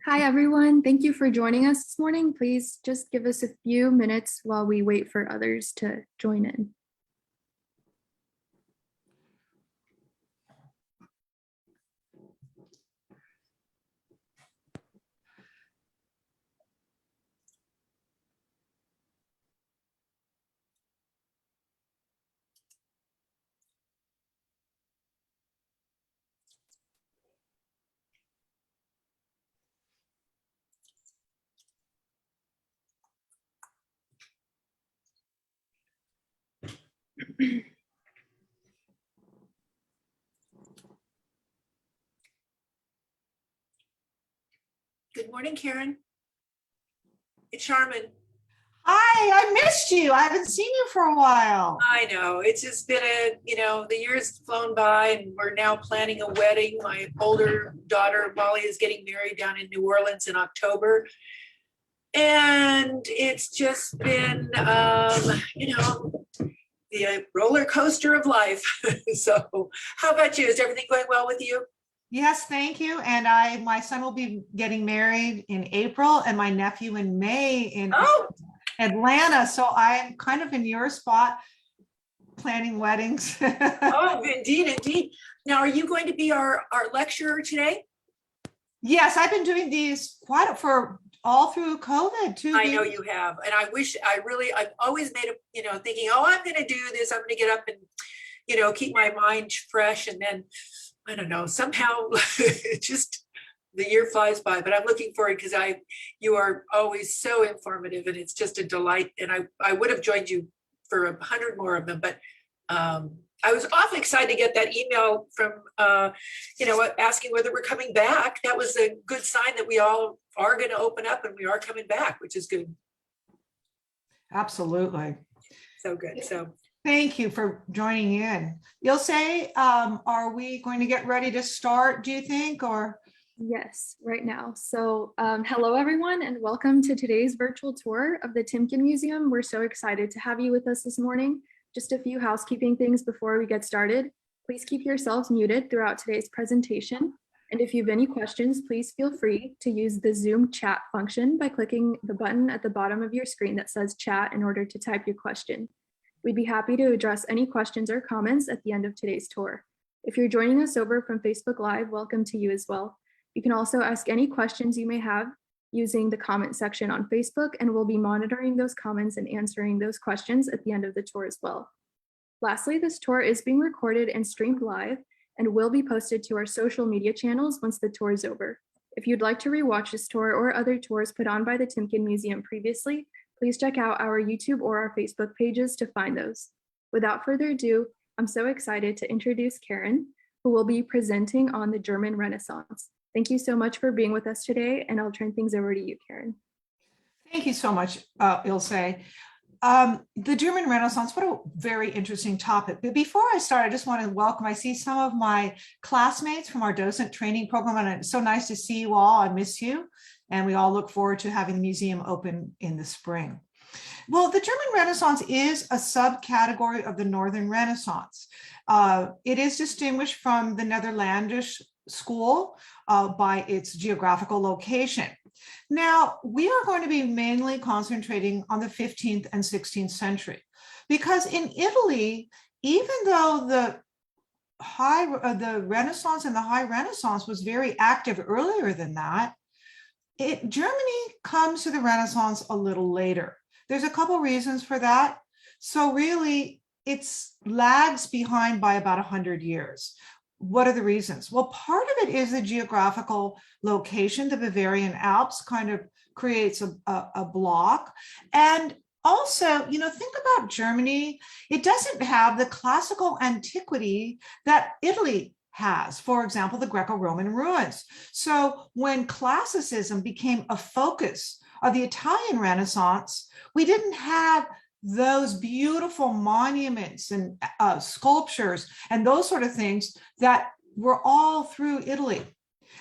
Hi, everyone. Thank you for joining us this morning. Please just give us a few minutes while we wait for others to join in. Good morning, Karen. It's Charmin. Hi, I missed you. I haven't seen you for a while. I know, it's just been the years flown by and we're now planning a wedding. My older daughter, Molly, is getting married down in New Orleans in October. And it's just been, the roller coaster of life. So how about you? Is everything going well with you? Yes, thank you. And my son will be getting married in April and my nephew in May in Atlanta. So I'm kind of in your spot planning weddings. Oh, indeed. Now, are you going to be our lecturer today? Yes, I've been doing these for all through COVID too. I know you have. And I've always made thinking, oh, I'm going to do this. I'm going to get up and, keep my mind fresh. And then, I don't know, somehow just the year flies by, but I'm looking forward because you are always so informative and it's just a delight. And I would have joined you for 100 more of them, but I was awfully excited to get that email from, asking whether we're coming back. That was a good sign that we all are going to open up and we are coming back, which is good. Absolutely. So good. So thank you for joining in. You'll say, are we going to get ready to start, do you think, or? Yes, right now. So hello, everyone, and welcome to today's virtual tour of the Timken Museum. We're so excited to have you with us this morning. Just a few housekeeping things before we get started. Please keep yourselves muted throughout today's presentation. And if you have any questions, please feel free to use the Zoom chat function by clicking the button at the bottom of your screen that says chat in order to type your question. We'd be happy to address any questions or comments at the end of today's tour. If you're joining us over from Facebook Live, welcome to you as well. You can also ask any questions you may have using the comment section on Facebook, and we'll be monitoring those comments and answering those questions at the end of the tour as well. Lastly, this tour is being recorded and streamed live and will be posted to our social media channels once the tour is over. If you'd like to rewatch this tour or other tours put on by the Timken Museum previously, please check out our YouTube or our Facebook pages to find those. Without further ado, I'm so excited to introduce Karen, who will be presenting on the German Renaissance. Thank you so much for being with us today, and I'll turn things over to you, Karen. Thank you so much, Ilse. The German Renaissance, what a very interesting topic. But before I start, I just want to welcome, I see some of my classmates from our docent training program, and it's so nice to see you all. I miss you. And we all look forward to having the museum open in the spring. Well, the German Renaissance is a subcategory of the Northern Renaissance. It is distinguished from the Netherlandish School by its geographical location. Now, we are going to be mainly concentrating on the 15th and 16th century, because in Italy, even though the Renaissance and the High Renaissance was very active earlier than that, Germany comes to the Renaissance a little later. There's a couple reasons for that. So really, it lags behind by about 100 years. What are the reasons? Well, part of it is the geographical location. The Bavarian Alps kind of creates a block. And also, think about Germany. It doesn't have the classical antiquity that Italy has, for example, the Greco-Roman ruins. So when classicism became a focus of the Italian Renaissance, we didn't have those beautiful monuments and sculptures and those sort of things that were all through Italy.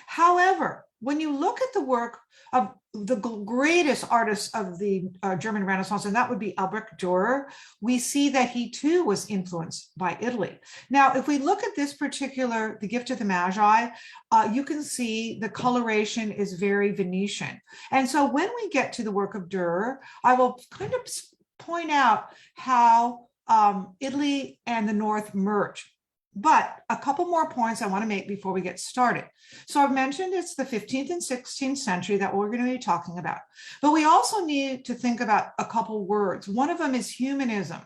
However, when you look at the work of the greatest artist of the German Renaissance, and that would be Albrecht Dürer, we see that he too was influenced by Italy. Now, if we look at this particular, the Gift of the Magi, you can see the coloration is very Venetian. And so when we get to the work of Dürer, I will kind of point out how Italy and the North merge. But a couple more points I want to make before we get started. So I've mentioned it's the 15th and 16th century that we're going to be talking about. But we also need to think about a couple words. One of them is humanism.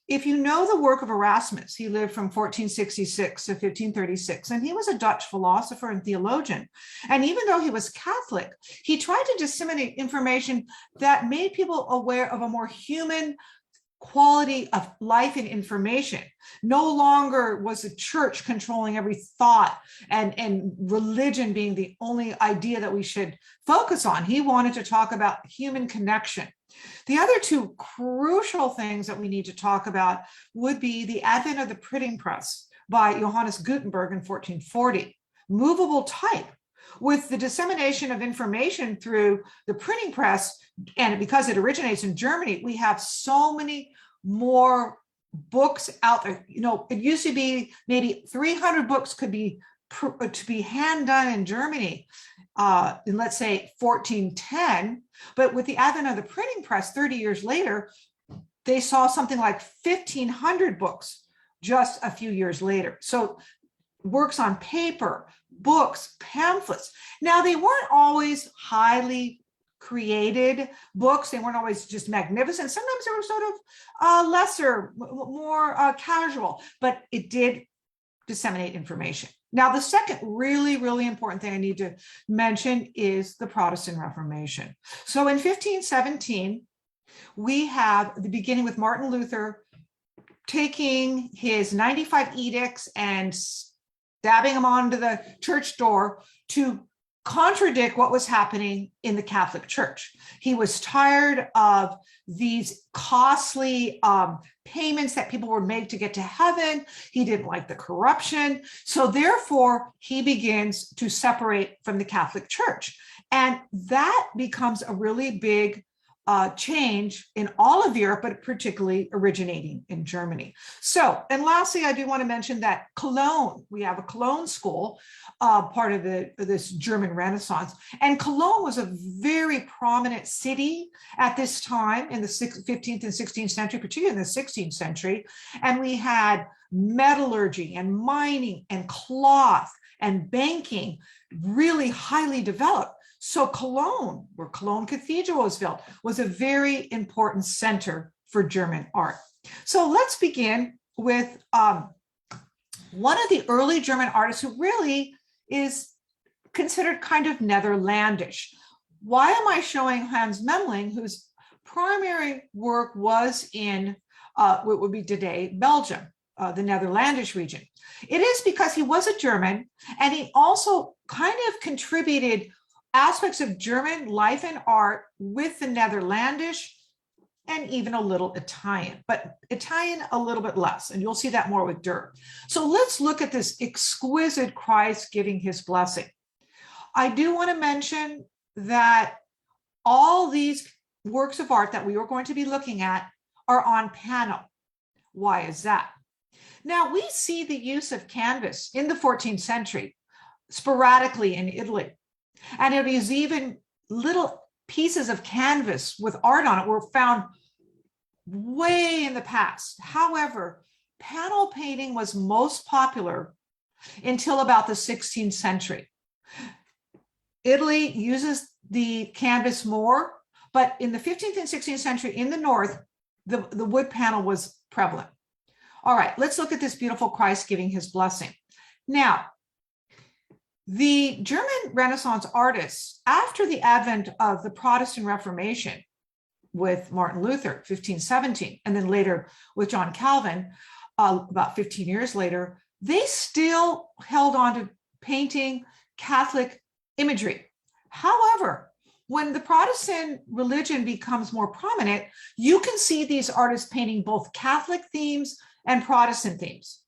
If you know the work of Erasmus, he lived from 1466 to 1536, and he was a Dutch philosopher and theologian. And even though he was Catholic, he tried to disseminate information that made people aware of a more human quality of life and information. No longer was the church controlling every thought and religion being the only idea that we should focus on. He wanted to talk about human connection. The other two crucial things that we need to talk about would be the advent of the printing press by Johannes Gutenberg in 1440, movable type. With the dissemination of information through the printing press, and because it originates in Germany, we have so many more books out there. You know, it used to be maybe 300 books could be to be hand done in Germany in, let's say, 1410. But with the advent of the printing press 30 years later, they saw something like 1,500 books just a few years later. So works on paper, books, pamphlets. Now, they weren't always highly created books. They weren't always just magnificent. Sometimes they were sort of lesser, more casual, but it did disseminate information. Now, the second really, really important thing I need to mention is the Protestant Reformation. So in 1517, we have the beginning with Martin Luther taking his 95 edicts and stabbing them onto the church door to contradict what was happening in the Catholic Church. He was tired of these costly payments that people were made to get to heaven. He didn't like the corruption. So therefore, he begins to separate from the Catholic Church. And that becomes a really big change in all of Europe, but particularly originating in Germany. So, and lastly, I do want to mention that Cologne, we have a Cologne school, part of this German Renaissance. And Cologne was a very prominent city at this time in the 15th and 16th century, particularly in the 16th century. And we had metallurgy and mining and cloth and banking really highly developed. So Cologne, where Cologne Cathedral was built, was a very important center for German art. So let's begin with one of the early German artists who really is considered kind of Netherlandish. Why am I showing Hans Memling, whose primary work was in what would be today Belgium, the Netherlandish region? It is because he was a German, and he also kind of contributed aspects of German life and art with the Netherlandish and even a little Italian, but Italian a little bit less. And you'll see that more with Dürer. So let's look at this exquisite Christ giving his blessing. I do want to mention that all these works of art that we are going to be looking at are on panel. Why is that? Now, we see the use of canvas in the 14th century sporadically in Italy. And it is even little pieces of canvas with art on it were found way in the past. However, panel painting was most popular until about the 16th century. Italy uses the canvas more, but in the 15th and 16th century in the North, the wood panel was prevalent. All right, let's look at this beautiful Christ giving his blessing. Now, the German Renaissance artists, after the advent of the Protestant Reformation with Martin Luther, 1517, and then later with John Calvin, about 15 years later, they still held on to painting Catholic imagery. However, when the Protestant religion becomes more prominent, you can see these artists painting both Catholic themes and Protestant themes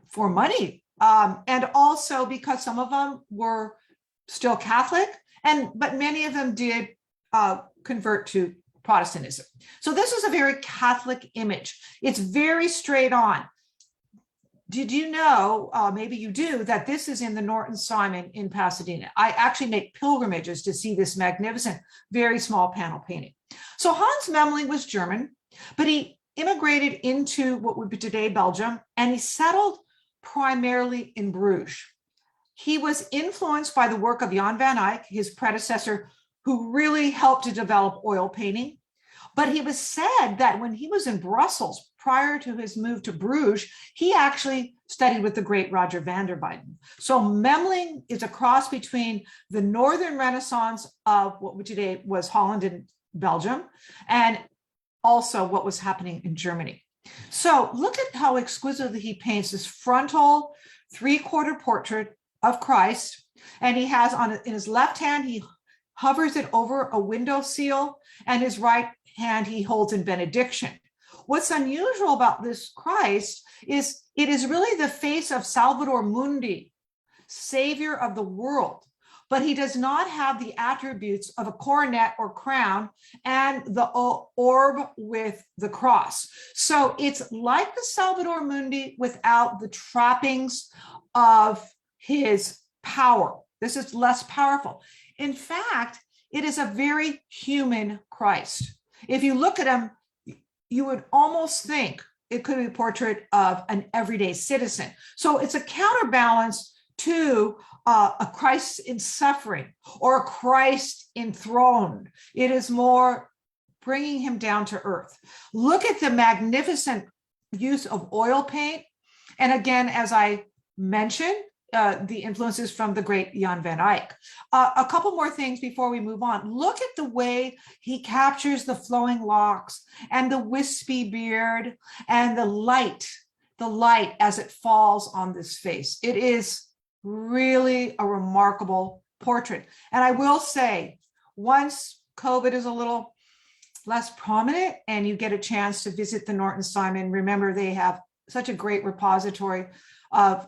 for money. And also because some of them were still Catholic but many of them did convert to Protestantism. So this is a very Catholic image. It's very straight on. Did you know, maybe you do, that this is in the Norton Simon in Pasadena? I actually make pilgrimages to see this magnificent, very small panel painting. So Hans Memling was German, but he immigrated into what would be today Belgium, and he settled primarily in Bruges. He was influenced by the work of Jan van Eyck, his predecessor, who really helped to develop oil painting. But he was said that when he was in Brussels prior to his move to Bruges, he actually studied with the great Roger van der Weyden. So Memling is a cross between the Northern Renaissance of what today was Holland and Belgium, and also what was happening in Germany. So look at how exquisitely he paints this frontal 3/4 portrait of Christ. And he has in his left hand, he hovers it over a window sill, and his right hand he holds in benediction. What's unusual about this Christ is it is really the face of Salvator Mundi, savior of the world, but he does not have the attributes of a coronet or crown and the orb with the cross. So it's like the Salvator Mundi without the trappings of his power. This is less powerful. In fact, it is a very human Christ. If you look at him, you would almost think it could be a portrait of an everyday citizen. So it's a counterbalance to a Christ in suffering or a Christ enthroned. It is more bringing him down to earth. Look at the magnificent use of oil paint. And again, as I mentioned, the influences from the great Jan van Eyck. A couple more things before we move on. Look at the way he captures the flowing locks and the wispy beard and the light as it falls on this face. It is really a remarkable portrait. And I will say, once COVID is a little less prominent and you get a chance to visit the Norton Simon, remember they have such a great repository of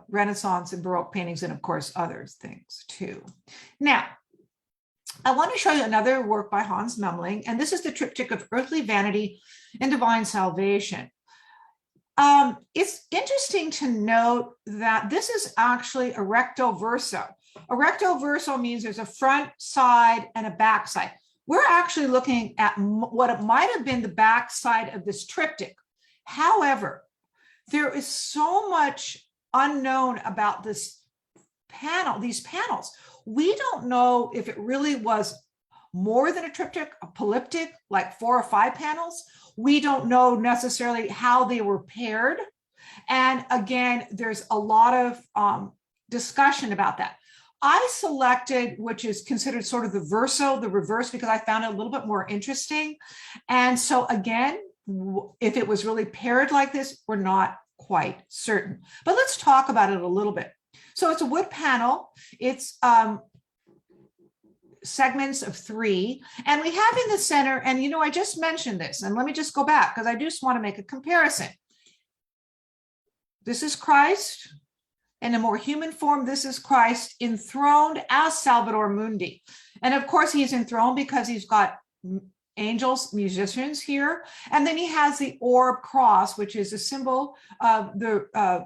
Renaissance and Baroque paintings, and of course other things too. Now, I want to show you another work by Hans Memling, and this is the triptych of Earthly Vanity and Divine Salvation. It's interesting to note that this is actually a recto verso. A recto verso means there's a front side and a back side. We're actually looking at what it might have been the back side of this triptych. However, there is so much unknown about this panel, these panels. We don't know if it really was more than a triptych, a polyptych, like 4 or 5 panels. We don't know necessarily how they were paired. And again, there's a lot of discussion about that. I selected, which is considered sort of the verso, the reverse, because I found it a little bit more interesting. And so again, if it was really paired like this, we're not quite certain. But let's talk about it a little bit. So it's a wood panel. It's segments of 3. And we have in the center, and you know, I just mentioned this, and let me just go back because I just want to make a comparison. This is Christ in a more human form. This is Christ enthroned as Salvator Mundi. And of course, he's enthroned because he's got angels, musicians here. And then he has the orb cross, which is a symbol of the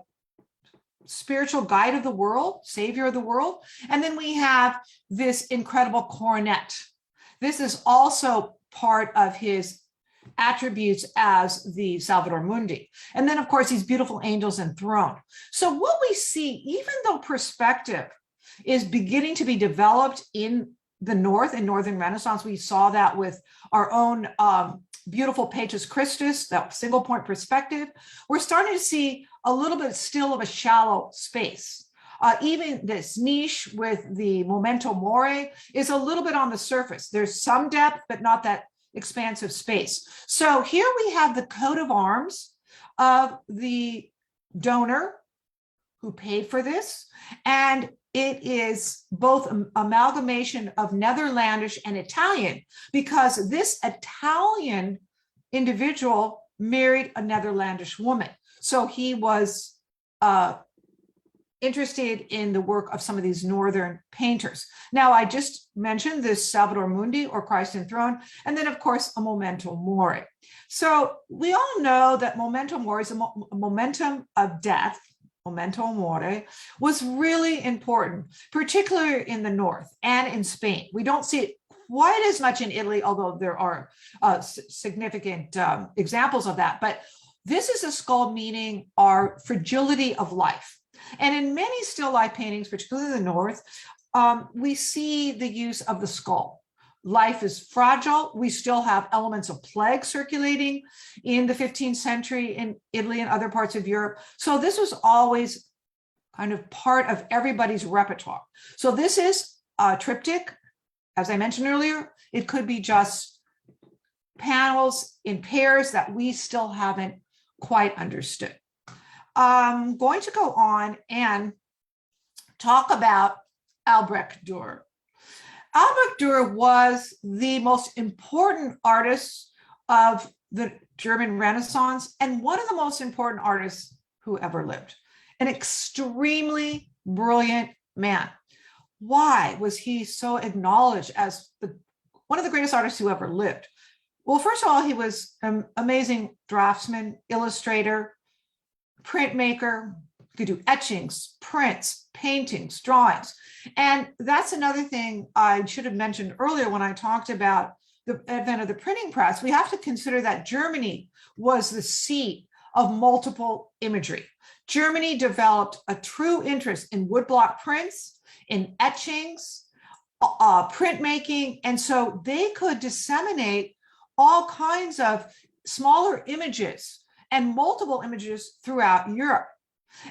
spiritual guide of the world, savior of the world. And then we have this incredible coronet. This is also part of his attributes as the Salvator Mundi. And then, of course, these beautiful angels enthroned. So what we see, even though perspective is beginning to be developed in the North and Northern Renaissance, we saw that with our own beautiful Pagus Christus, that single point perspective. We're starting to see a little bit still of a shallow space. Even this niche with the Memento Mori is a little bit on the surface. There's some depth, but not that expansive space. So here we have the coat of arms of the donor who paid for this. And it is both an amalgamation of Netherlandish and Italian, because this Italian individual married a Netherlandish woman. So he was interested in the work of some of these northern painters. Now, I just mentioned this Salvator Mundi, or Christ Enthroned, and then of course a memento mori. So we all know that memento mori is a momentum of death. Memento mori was really important, particularly in the north and in Spain. We don't see it quite as much in Italy, although there are significant examples of that. But this is a skull meaning our fragility of life. And in many still life paintings, particularly in the north, we see the use of the skull. Life is fragile. We still have elements of plague circulating in the 15th century in Italy and other parts of Europe. So this was always kind of part of everybody's repertoire. So this is a triptych. As I mentioned earlier, it could be just panels in pairs that we still haven't quite understood. I'm going to go on and talk about Albrecht Dürer. Albrecht Dürer was the most important artist of the German Renaissance and one of the most important artists who ever lived. An extremely brilliant man. Why was he so acknowledged as one of the greatest artists who ever lived? Well, first of all, he was an amazing draftsman, illustrator, printmaker. He could do etchings, prints, paintings, drawings. And that's another thing I should have mentioned earlier when I talked about the advent of the printing press. We have to consider that Germany was the seat of multiple imagery. Germany developed a true interest in woodblock prints, in etchings, printmaking, and so they could disseminate all kinds of smaller images and multiple images throughout Europe.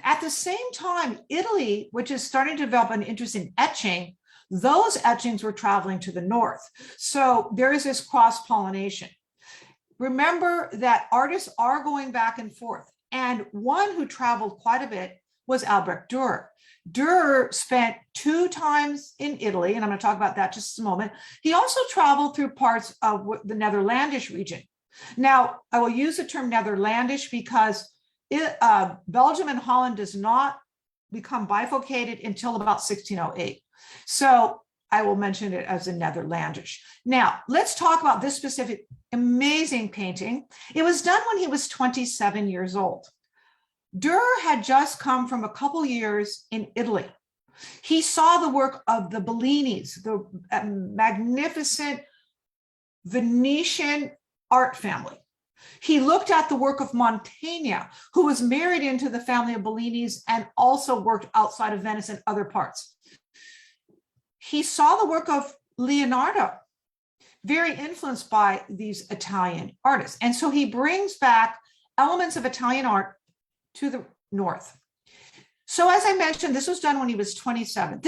At the same time, Italy, which is starting to develop an interest in etching, those etchings were traveling to the north. So there is this cross-pollination. Remember that artists are going back and forth. And one who traveled quite a bit was Albrecht Dürer. Dürer spent 2 times in Italy, and I'm going to talk about that just a moment. He also traveled through parts of the Netherlandish region. Now, I will use the term Netherlandish because Belgium and Holland does not become bifurcated until about 1608. So I will mention it as a Netherlandish. Now, let's talk about this specific amazing painting. It was done when he was 27 years old. Dürer had just come from a couple years in Italy. He saw the work of the Bellinis, the magnificent Venetian art family. He looked at the work of Mantegna, who was married into the family of Bellinis and also worked outside of Venice and other parts. He saw the work of Leonardo, very influenced by these Italian artists. And so he brings back elements of Italian art to the north. So as I mentioned, this was done when he was 27.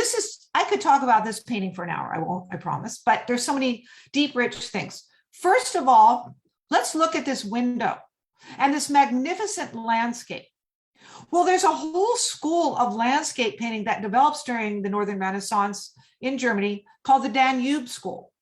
I could talk about this painting for an hour. I won't, I promise, but there's so many deep, rich things. First of all, let's look at this window and this magnificent landscape. Well, there's a whole school of landscape painting that develops during the Northern Renaissance in Germany called the Danube School.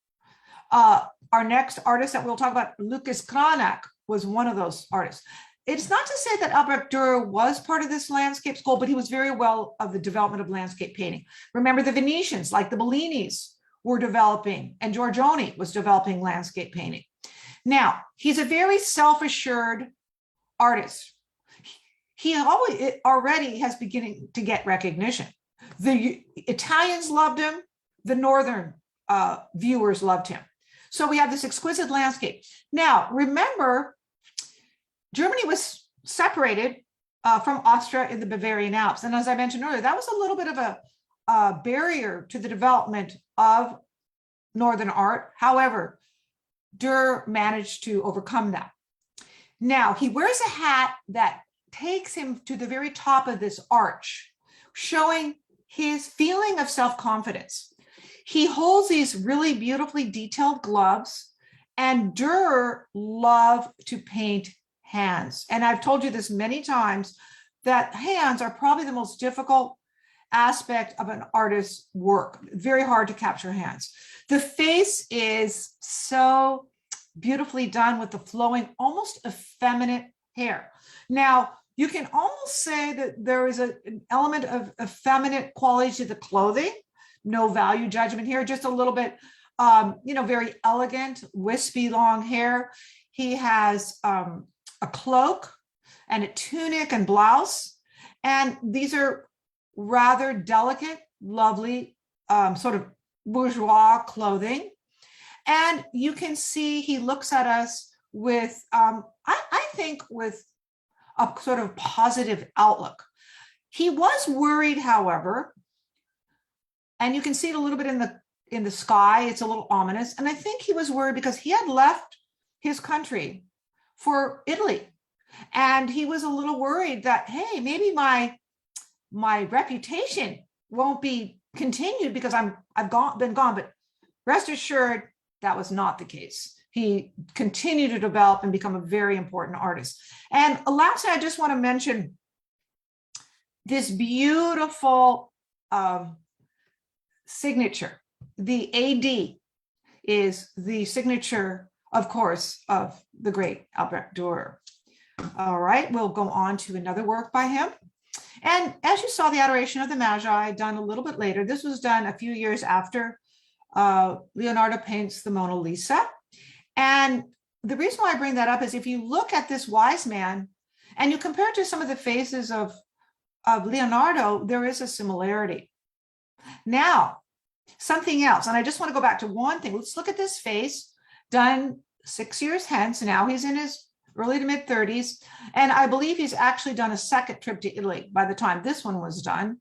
Our next artist that we'll talk about, Lucas Cranach, was one of those artists. It's not to say that Albrecht Dürer was part of this landscape school, but he was very well of the development of landscape painting. Remember the Venetians, like the Bellinis, were developing, and Giorgione was developing landscape painting. Now, he's a very self-assured artist. He already has beginning to get recognition. The Italians loved him. The Northern viewers loved him. So we have this exquisite landscape. Now, remember, Germany was separated from Austria in the Bavarian Alps. And as I mentioned earlier, that was a little bit of a barrier to the development of Northern art. However, Dürer managed to overcome that. Now, he wears a hat that takes him to the very top of this arch, showing his feeling of self-confidence. He holds these really beautifully detailed gloves, and Dürer loved to paint hands. And I've told you this many times, that hands are probably the most difficult aspect of an artist's work. Very hard to capture hands. The face is so beautifully done with the flowing, almost effeminate hair. Now, You can almost say that there is an element of effeminate quality to the clothing. No value judgment here, just a little bit, very elegant, wispy long hair. He has a cloak and a tunic and blouse. And these are rather delicate, lovely, sort of bourgeois clothing. And you can see he looks at us with, I think, with a sort of positive outlook. He was worried, however, and you can see it a little bit in the sky. It's a little ominous. And I think he was worried because he had left his country for Italy. And he was a little worried that, hey, maybe my reputation won't be continued because I've been gone. But rest assured, that was not the case. He continued to develop and become a very important artist. And lastly, I just want to mention this beautiful signature. The AD is the signature, of course, of the great Albrecht Dürer. All right, we'll go on to another work by him. And as you saw, the Adoration of the Magi, done a little bit later. This was done a few years after Leonardo paints the Mona Lisa. And the reason why I bring that up is if you look at this wise man and you compare it to some of the faces of Leonardo, there is a similarity. Now, something else, and I just want to go back to one thing. Let's look at this face done 6 years hence. Now he's in his early to mid 30s. And I believe he's actually done a second trip to Italy by the time this one was done.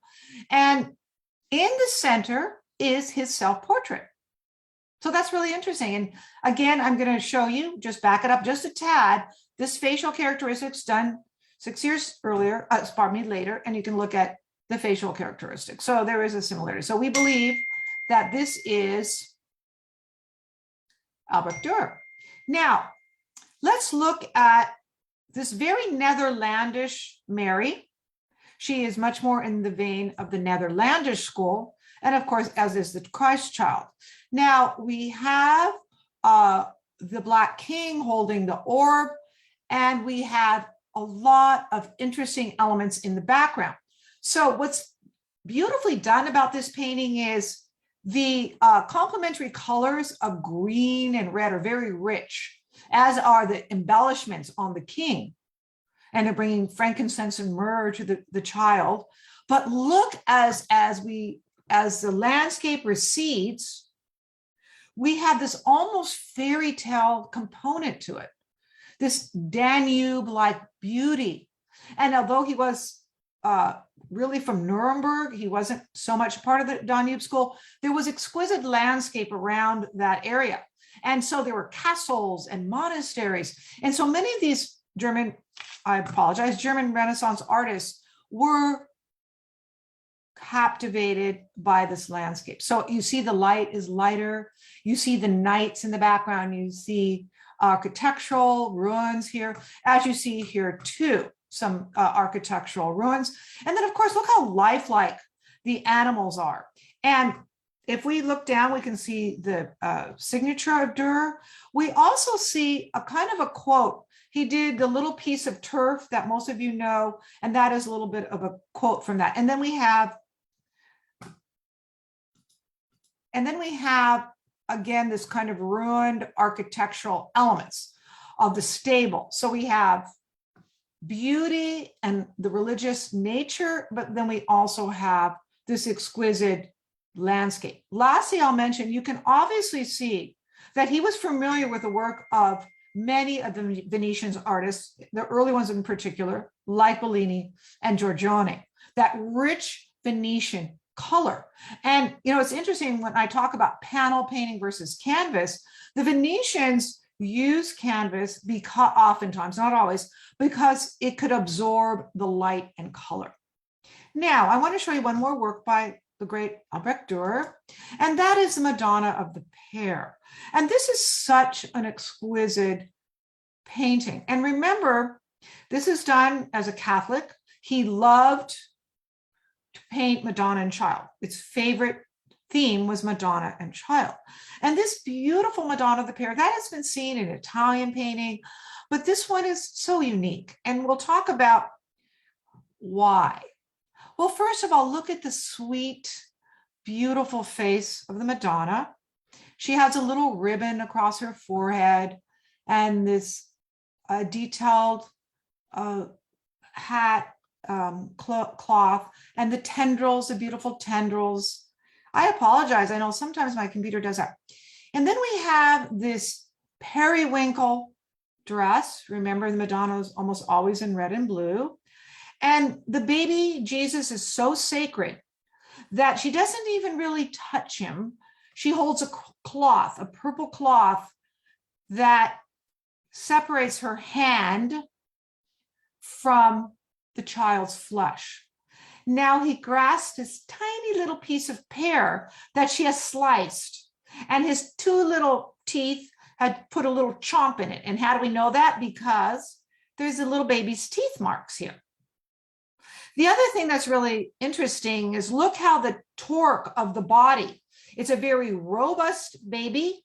And in the center is his self-portrait. So that's really interesting. And again, I'm going to show you, just back it up just a tad, this facial characteristics done 6 years earlier, later, and you can look at the facial characteristics. So there is a similarity. So we believe that this is Albrecht Dürer. Now, let's look at this very Netherlandish Mary. She is much more in the vein of the Netherlandish school, and of course, as is the Christ child. Now, we have the Black King holding the orb, and we have a lot of interesting elements in the background. So what's beautifully done about this painting is the complementary colors of green and red are very rich, as are the embellishments on the king. And they're bringing frankincense and myrrh to the child. But look, as the landscape recedes, we have this almost fairy tale component to it, this Danube-like beauty. And although he was really from Nuremberg, he wasn't so much part of the Danube School, there was exquisite landscape around that area. And so there were castles and monasteries. And so many of these German Renaissance artists were captivated by this landscape. So you see the light is lighter. You see the knights in the background. You see architectural ruins here, as you see here too, some architectural ruins. And then of course, look how lifelike the animals are. And if we look down, we can see the signature of Dürer. We also see a kind of a quote. He did the little piece of turf that most of you know, and that is a little bit of a quote from that. And then we have again, this kind of ruined architectural elements of the stable. So we have beauty and the religious nature, but then we also have this exquisite landscape. Lastly, I'll mention, you can obviously see that he was familiar with the work of many of the Venetian artists, the early ones in particular, like Bellini and Giorgione, that rich Venetian color. And, it's interesting when I talk about panel painting versus canvas, the Venetians use canvas because oftentimes, not always, because it could absorb the light and color. Now, I want to show you one more work by the great Albrecht Dürer, and that is the Madonna of the Pear. And this is such an exquisite painting. And remember, this is done as a Catholic. He loved to paint Madonna and Child. Its favorite theme was Madonna and Child. And this beautiful Madonna of the Pear, that has been seen in Italian painting, but this one is so unique. And we'll talk about Why? Well, first of all, look at the sweet, beautiful face of the Madonna. She has a little ribbon across her forehead and this detailed hat cloth, and the tendrils, the beautiful tendrils. I apologize. I know sometimes my computer does that. And then we have this periwinkle dress. Remember, the Madonna is almost always in red and blue. And the baby Jesus is so sacred that she doesn't even really touch him. She holds a cloth, a purple cloth that separates her hand from the child's flesh. Now he grasps this tiny little piece of pear that she has sliced, and his two little teeth had put a little chomp in it. And how do we know that? Because there's a little baby's teeth marks here. The other thing that's really interesting is look how the torque of the body. It's a very robust baby,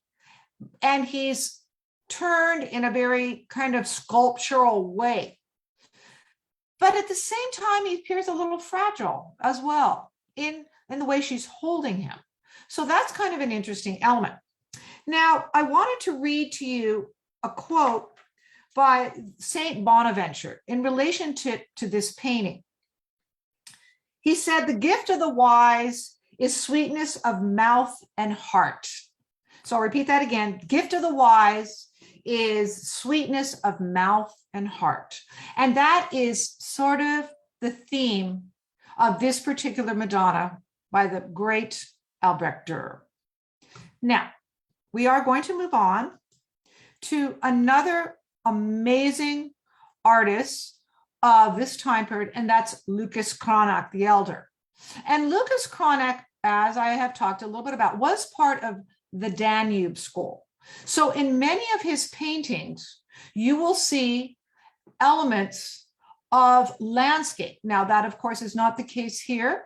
and he's turned in a very kind of sculptural way. But at the same time, he appears a little fragile as well in the way she's holding him. So that's kind of an interesting element. Now, I wanted to read to you a quote by Saint Bonaventure in relation to this painting. He said, "The gift of the wise is sweetness of mouth and heart." So I'll repeat that again. Gift of the wise is sweetness of mouth and heart. And that is sort of the theme of this particular Madonna by the great Albrecht Dürer. Now, we are going to move on to another amazing artist of this time period, and that's Lucas Cranach the Elder. And Lucas Cranach, as I have talked a little bit about, was part of the Danube School. So in many of his paintings, you will see elements of landscape. Now, that, of course, is not the case here.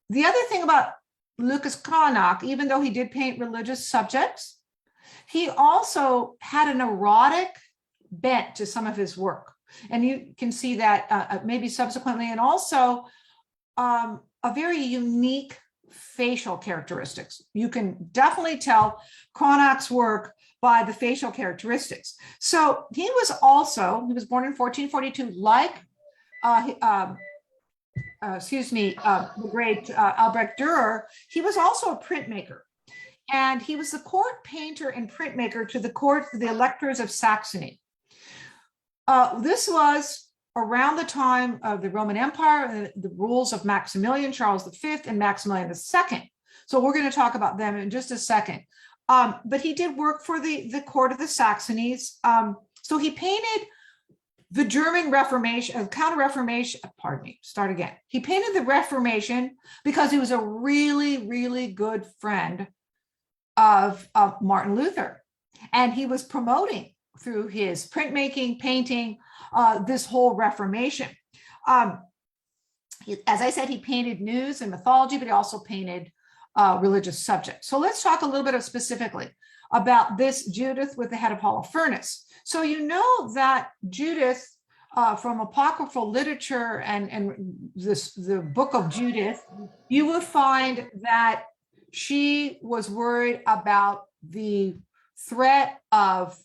The other thing about Lucas Cranach, even though he did paint religious subjects, he also had an erotic bent to some of his work. And you can see that maybe subsequently, and also a very unique facial characteristics. You can definitely tell Cranach's work by the facial characteristics. So he was born in 1442, like the great Albrecht Dürer. He was also a printmaker, and he was the court painter and printmaker to the court for the Electors of Saxony. This was around the time of the Roman Empire, the rules of Maximilian, Charles V, and Maximilian II. So we're going to talk about them in just a second. But he did work for the court of the Saxonies. So he painted the German Reformation, Counter-Reformation, pardon me, start again. He painted the Reformation because he was a really, really good friend of Martin Luther. And he was promoting through his printmaking, painting, this whole Reformation. As I said, he painted news and mythology, but he also painted religious subjects. So let's talk a little bit specifically about this Judith with the head of Holofernes. So you know that Judith, from apocryphal literature and the book of Judith, you would find that she was worried about the threat of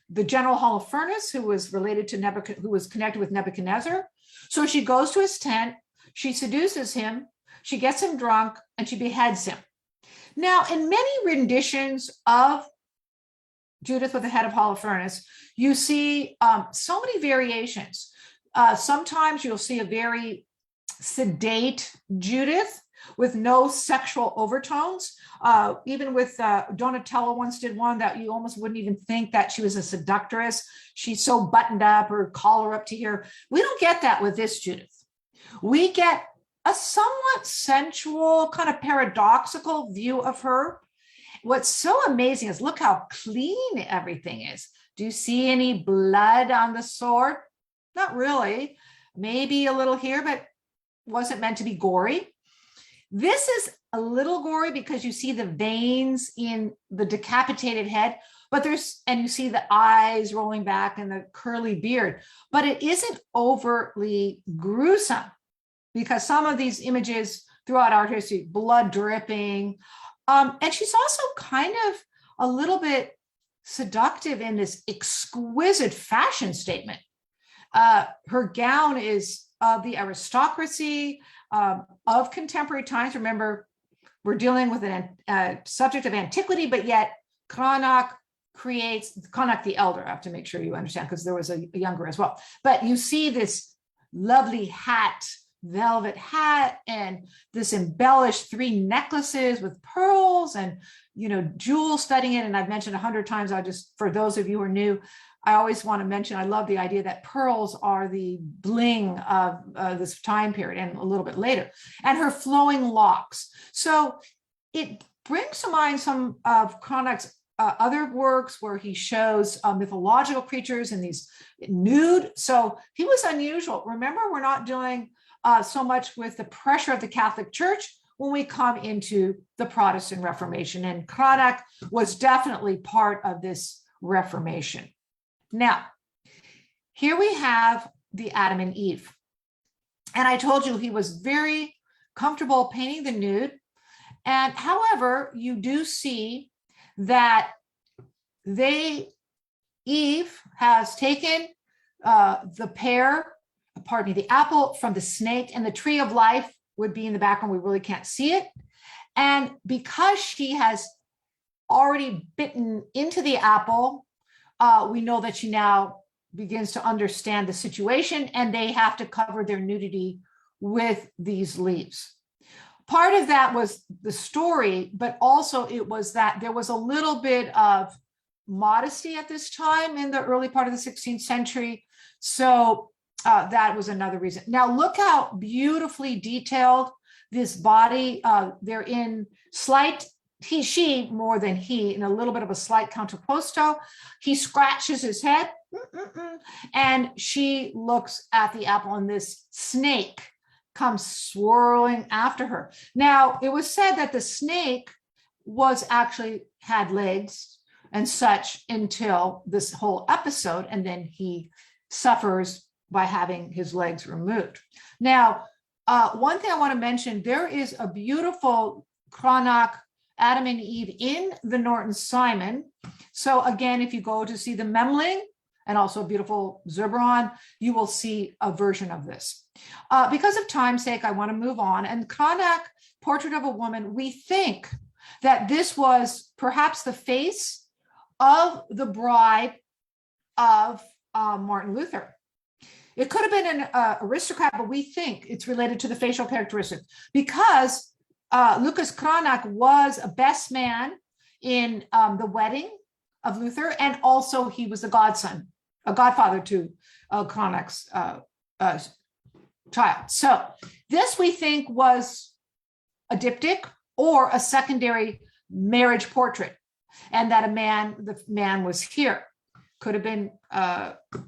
the general Holofernes, who was related to who was connected with Nebuchadnezzar. So she goes to his tent, she seduces him, she gets him drunk, and she beheads him. Now, in many renditions of Judith with the head of Holofernes, you see so many variations. Sometimes you'll see a very sedate Judith with no sexual overtones. Even with Donatello once did one that you almost wouldn't even think that she was a seductress. She's so buttoned up, her collar up to here. We don't get that with this Judith. We get a somewhat sensual, kind of paradoxical view of her. What's so amazing is look how clean everything is. Do you see any blood on the sword? Not really. Maybe a little here, but wasn't meant to be gory. This is a little gory because you see the veins in the decapitated head, but and you see the eyes rolling back and the curly beard, but it isn't overtly gruesome, because some of these images throughout art history, blood dripping, and she's also kind of a little bit seductive in this exquisite fashion statement. Her gown is of the aristocracy of contemporary times. Remember, we're dealing with a subject of antiquity, but yet Cranach the Elder. I have to make sure you understand, because there was a younger as well. But you see this lovely hat, velvet hat, and this embellished 3 necklaces with pearls and, jewels studding it. And I've mentioned 100 times, for those of you who are new, I always want to mention, I love the idea that pearls are the bling of this time period and a little bit later, and her flowing locks. So it brings to mind some of Cranach's other works where he shows mythological creatures in these nude. So he was unusual. Remember, we're not dealing so much with the pressure of the Catholic Church when we come into the Protestant Reformation, and Cranach was definitely part of this Reformation. Now, here we have the Adam and Eve. And I told you he was very comfortable painting the nude. And however, you do see that Eve has taken the apple from the snake, and the tree of life would be in the background. We really can't see it. And because she has already bitten into the apple, we know that she now begins to understand the situation, and they have to cover their nudity with these leaves. Part of that was the story, but also it was that there was a little bit of modesty at this time in the early part of the 16th century. So that was another reason. Now look how beautifully detailed this body. They're in slight, she more than he, in a little bit of a slight contrapposto. He scratches his head, and she looks at the apple, and this snake comes swirling after her. Now, it was said that the snake had legs and such until this whole episode, and then he suffers by having his legs removed. Now, one thing I want to mention, there is a beautiful Cranach Adam and Eve in the Norton Simon. So again, if you go to see the Memling and also a beautiful Zurbaran, you will see a version of this. Because of time's sake, I want to move on. And Cranach, Portrait of a Woman, we think that this was perhaps the face of the bride of Martin Luther. It could have been an aristocrat, but we think it's related to the facial characteristics, because Lucas Cranach was a best man in the wedding of Luther, and also he was a godfather to Cranach's child. So this we think was a diptych or a secondary marriage portrait, and that the man was here. Could have been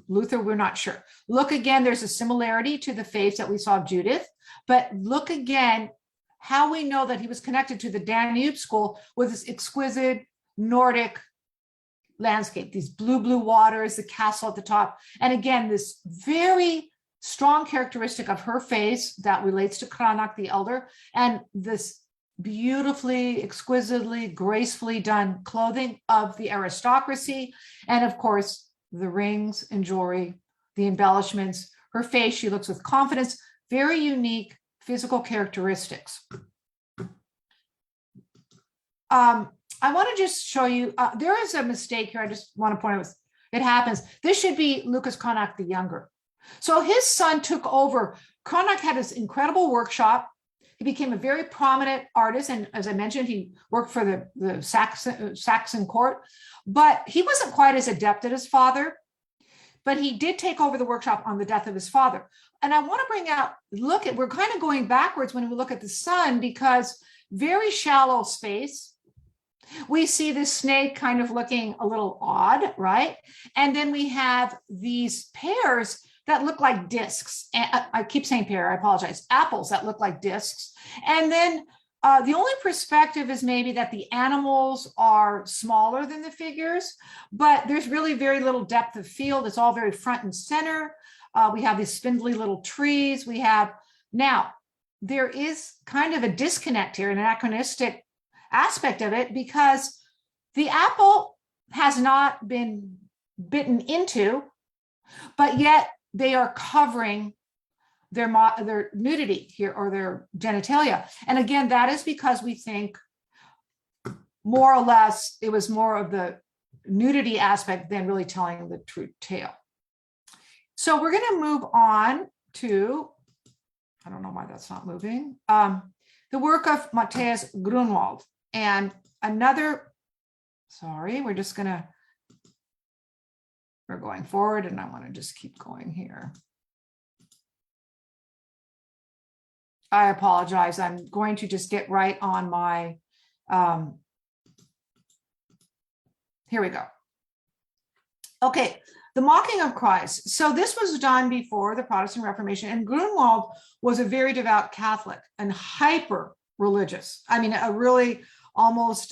Luther, we're not sure. Look again, there's a similarity to the face that we saw of Judith, but look again how we know that he was connected to the Danube School with this exquisite Nordic landscape, these blue waters, the castle at the top. And again, this very strong characteristic of her face that relates to Cranach the Elder, and this beautifully, exquisitely, gracefully done clothing of the aristocracy. And of course, the rings and jewelry, the embellishments, her face, she looks with confidence, very unique physical characteristics. I want to just show you, there is a mistake here. I just want to point out, it happens. This should be Lucas Cranach the Younger. So his son took over. Cranach had this incredible workshop. He became a very prominent artist. And as I mentioned, he worked for the Saxon court, but he wasn't quite as adept as his father, but he did take over the workshop on the death of his father. And I want to bring out, we're kind of going backwards when we look at the son, because very shallow space. We see this snake kind of looking a little odd, right? And then we have these pears that look like discs. I keep saying pear, I apologize. Apples that look like discs. And then The only perspective is maybe that the animals are smaller than the figures, but there's really very little depth of field. It's all very front and center. We have these spindly little trees. Now, there is kind of a disconnect here, an anachronistic aspect of it, because the apple has not been bitten into, but yet they are covering their nudity here, or their genitalia. And again, that is because we think more or less it was more of the nudity aspect than really telling the true tale. So we're going to move on to, I don't know why that's not moving, the work of Matthias Grunwald. And another, sorry, we're going forward, and I want to just keep going here. I apologize. I'm going to just get right on my, here we go. Okay, the mocking of Christ. So this was done before the Protestant Reformation, and Grunwald was a very devout Catholic and hyper religious. I mean, a really almost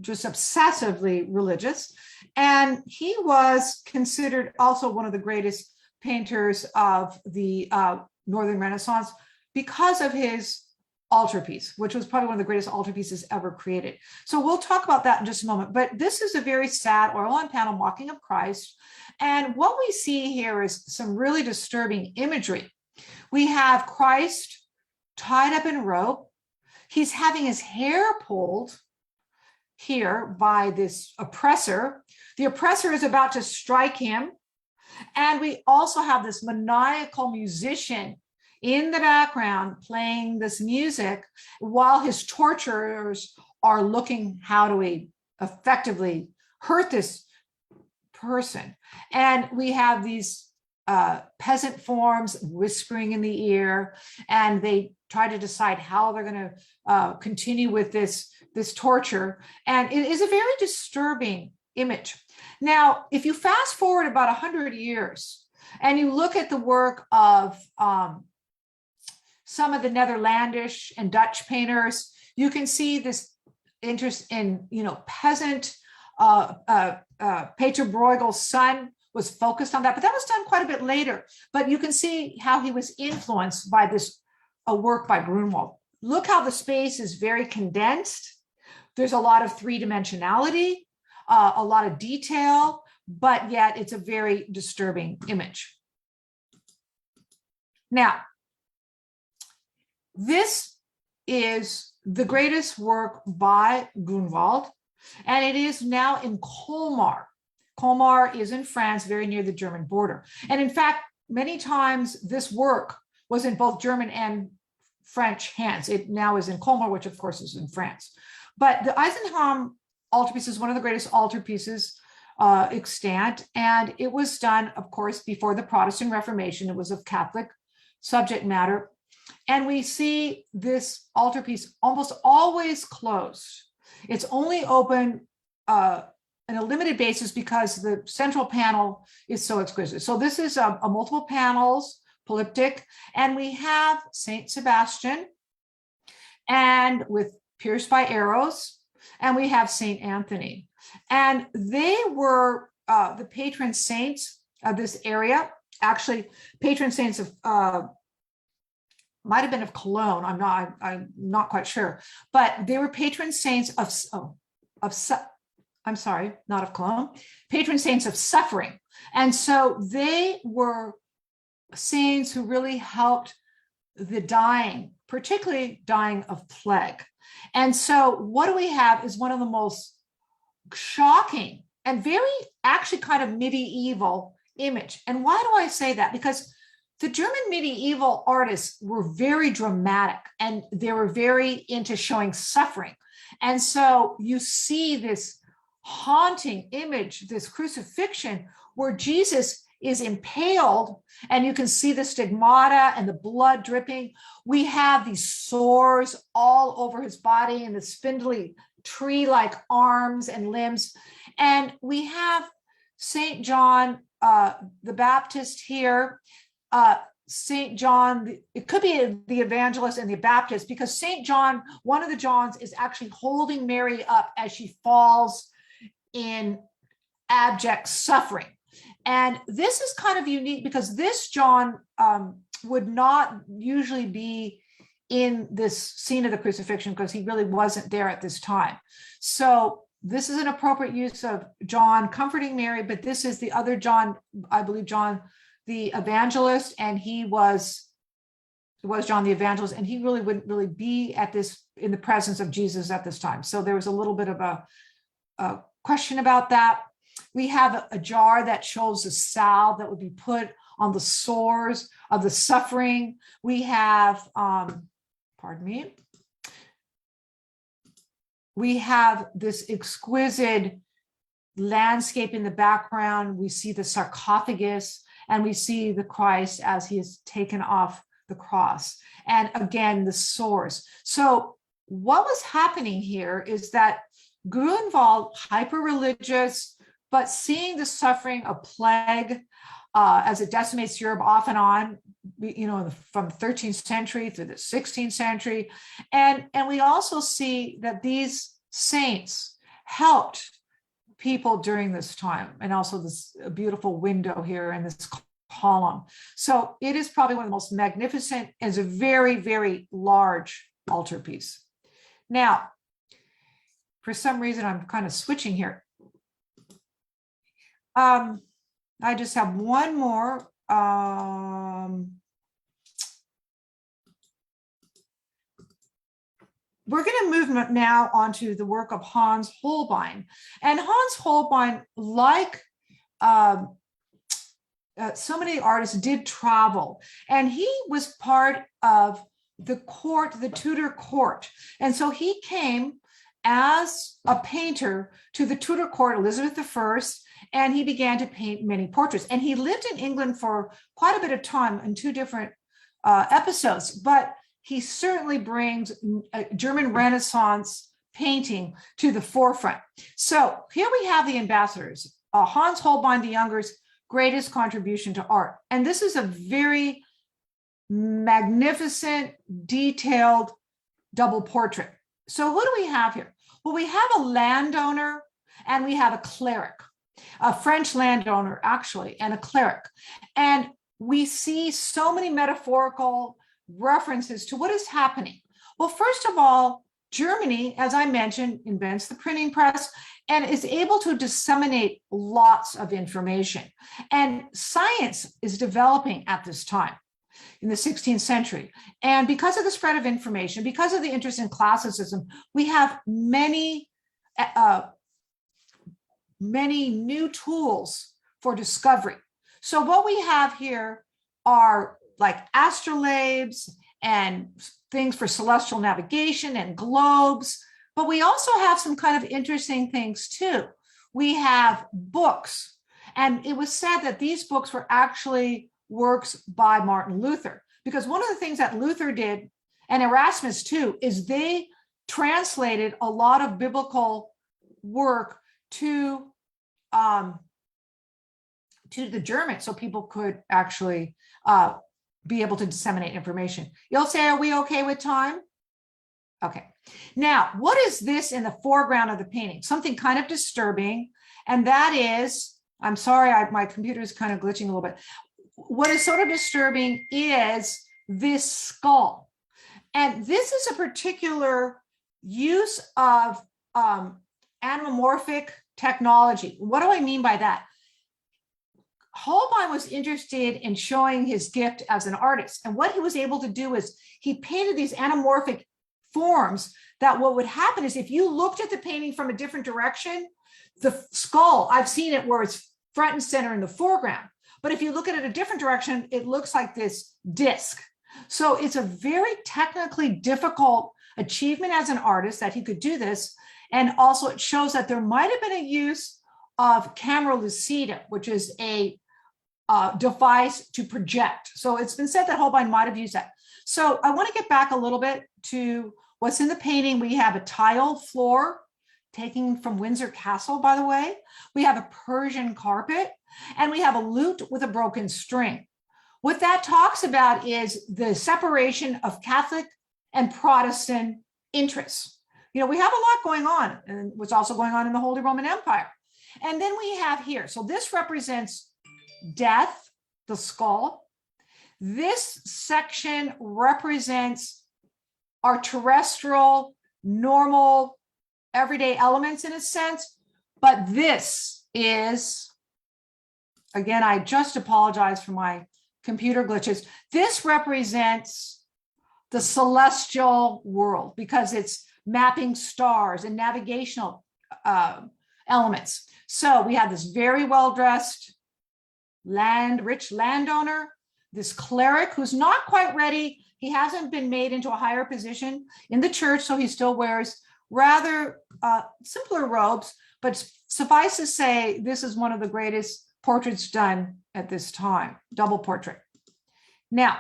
just obsessively religious. And he was considered also one of the greatest painters of the Northern Renaissance because of his altarpiece, which was probably one of the greatest altarpieces ever created. So we'll talk about that in just a moment. But this is a very sad oil on panel mocking of Christ. And what we see here is some really disturbing imagery. We have Christ tied up in rope. He's having his hair pulled here by this oppressor. The oppressor is about to strike him. And we also have this maniacal musician in the background playing this music while his torturers are looking how do we effectively hurt this person. And we have these peasant forms whispering in the ear, and they try to decide how they're going to continue with this torture. And it is a very disturbing image. Now, if you fast forward about 100 years and you look at the work of some of the Netherlandish and Dutch painters, you can see this interest in, peasant. Peter Bruegel's son was focused on that, but that was done quite a bit later. But you can see how he was influenced by this work by Grunwald. Look how the space is very condensed. There's a lot of three-dimensionality, a lot of detail, but yet it's a very disturbing image. Now, this is the greatest work by Grunwald, and it is now in Colmar. Colmar is in France, very near the German border. And in fact, many times this work was in both German and French hands. It now is in Colmar, which of course is in France. But the Eisenhorn altarpiece is one of the greatest altarpieces extant, and it was done, of course, before the Protestant Reformation. It was of Catholic subject matter. And we see this altarpiece almost always closed. It's only open on a limited basis because the central panel is so exquisite. So this is a multiple panels, polyptych, and we have Saint Sebastian, and with pierced by arrows, and we have Saint Anthony. And they were the patron saints of this area, actually patron saints of might have been of Cologne. I'm not quite sure, but they were patron saints I'm sorry, not of Cologne, patron saints of suffering. And so they were saints who really helped the dying, particularly dying of plague. And so what do we have is one of the most shocking and very actually kind of medieval image. And why do I say that? Because the German medieval artists were very dramatic, and they were very into showing suffering. And so you see this haunting image, this crucifixion, where Jesus is impaled, and you can see the stigmata and the blood dripping. We have these sores all over his body and the spindly tree-like arms and limbs. And we have St. John the Baptist here. St. John, it could be the evangelist and the Baptist, because St. John, one of the Johns, is actually holding Mary up as she falls in abject suffering. And this is kind of unique because this John would not usually be in this scene of the crucifixion because he really wasn't there at this time. So this is an appropriate use of John comforting Mary, but this is the other John, I believe John the Evangelist, and he was John the Evangelist, and he really wouldn't really be at this in the presence of Jesus at this time. So there was a little bit of a question about that. We have a jar that shows a salve that would be put on the sores of the suffering. We have, pardon me, we have this exquisite landscape in the background. We see the sarcophagus, and we see the Christ as he is taken off the cross. And again, the sores. So what was happening here is that Grunwald, hyper-religious, but seeing the suffering of plague as it decimates Europe off and on, from the 13th century through the 16th century. And we also see that these saints helped people during this time, and also this beautiful window here and this column. So it is probably one of the most magnificent, is a very, very large altarpiece. Now, for some reason, I'm kind of switching here. I just have one more. We're going to move now onto the work of Hans Holbein. And Hans Holbein, like so many artists, did travel. And he was part of the court, the Tudor court. And so he came as a painter to the Tudor court, Elizabeth I, and he began to paint many portraits. And he lived in England for quite a bit of time in two different episodes, but he certainly brings German Renaissance painting to the forefront. So here we have the ambassadors, Hans Holbein the Younger's greatest contribution to art. And this is a very magnificent, detailed double portrait. So who do we have here? Well, we have a landowner and we have a cleric, a French landowner actually, and a cleric. And we see so many metaphorical references to what is happening. Well, first of all, Germany, as I mentioned, invents the printing press and is able to disseminate lots of information. And science is developing at this time in the 16th century. And because of the spread of information, because of the interest in classicism, we have many new tools for discovery. So what we have here are like astrolabes and things for celestial navigation and globes, but we also have some kind of interesting things too. We have books, and it was said that these books were actually works by Martin Luther, because one of the things that Luther did, and Erasmus too, is they translated a lot of biblical work to the German, so people could actually be able to disseminate information. You'll say, are we okay with time? Okay. Now, what is this in the foreground of the painting? Something kind of disturbing, and that is, I'm sorry, my computer is kind of glitching a little bit. What is sort of disturbing is this skull. And this is a particular use of anamorphic technology. What do I mean by that? Holbein was interested in showing his gift as an artist. And what he was able to do is he painted these anamorphic forms that what would happen is if you looked at the painting from a different direction, the skull, I've seen it where it's front and center in the foreground. But if you look at it a different direction, it looks like this disc. So it's a very technically difficult achievement as an artist that he could do this. And also it shows that there might have been a use of camera lucida, which is a device to project. So it's been said that Holbein might have used that. So I want to get back a little bit to what's in the painting. We have a tiled floor, taken from Windsor Castle, by the way. We have a Persian carpet, and we have a lute with a broken string. What that talks about is the separation of Catholic and Protestant interests. You know, we have a lot going on, and what's also going on in the Holy Roman Empire. And then we have here, so this represents death, the skull. This section represents our terrestrial, normal, everyday elements in a sense, but this is, again, I just apologize for my computer glitches. This represents the celestial world because it's mapping stars and navigational elements. So we have this very well-dressed rich landowner, this cleric who's not quite ready. He hasn't been made into a higher position in the church, so he still wears rather simpler robes, but suffice to say, this is one of the greatest portraits done at this time, double portrait. Now,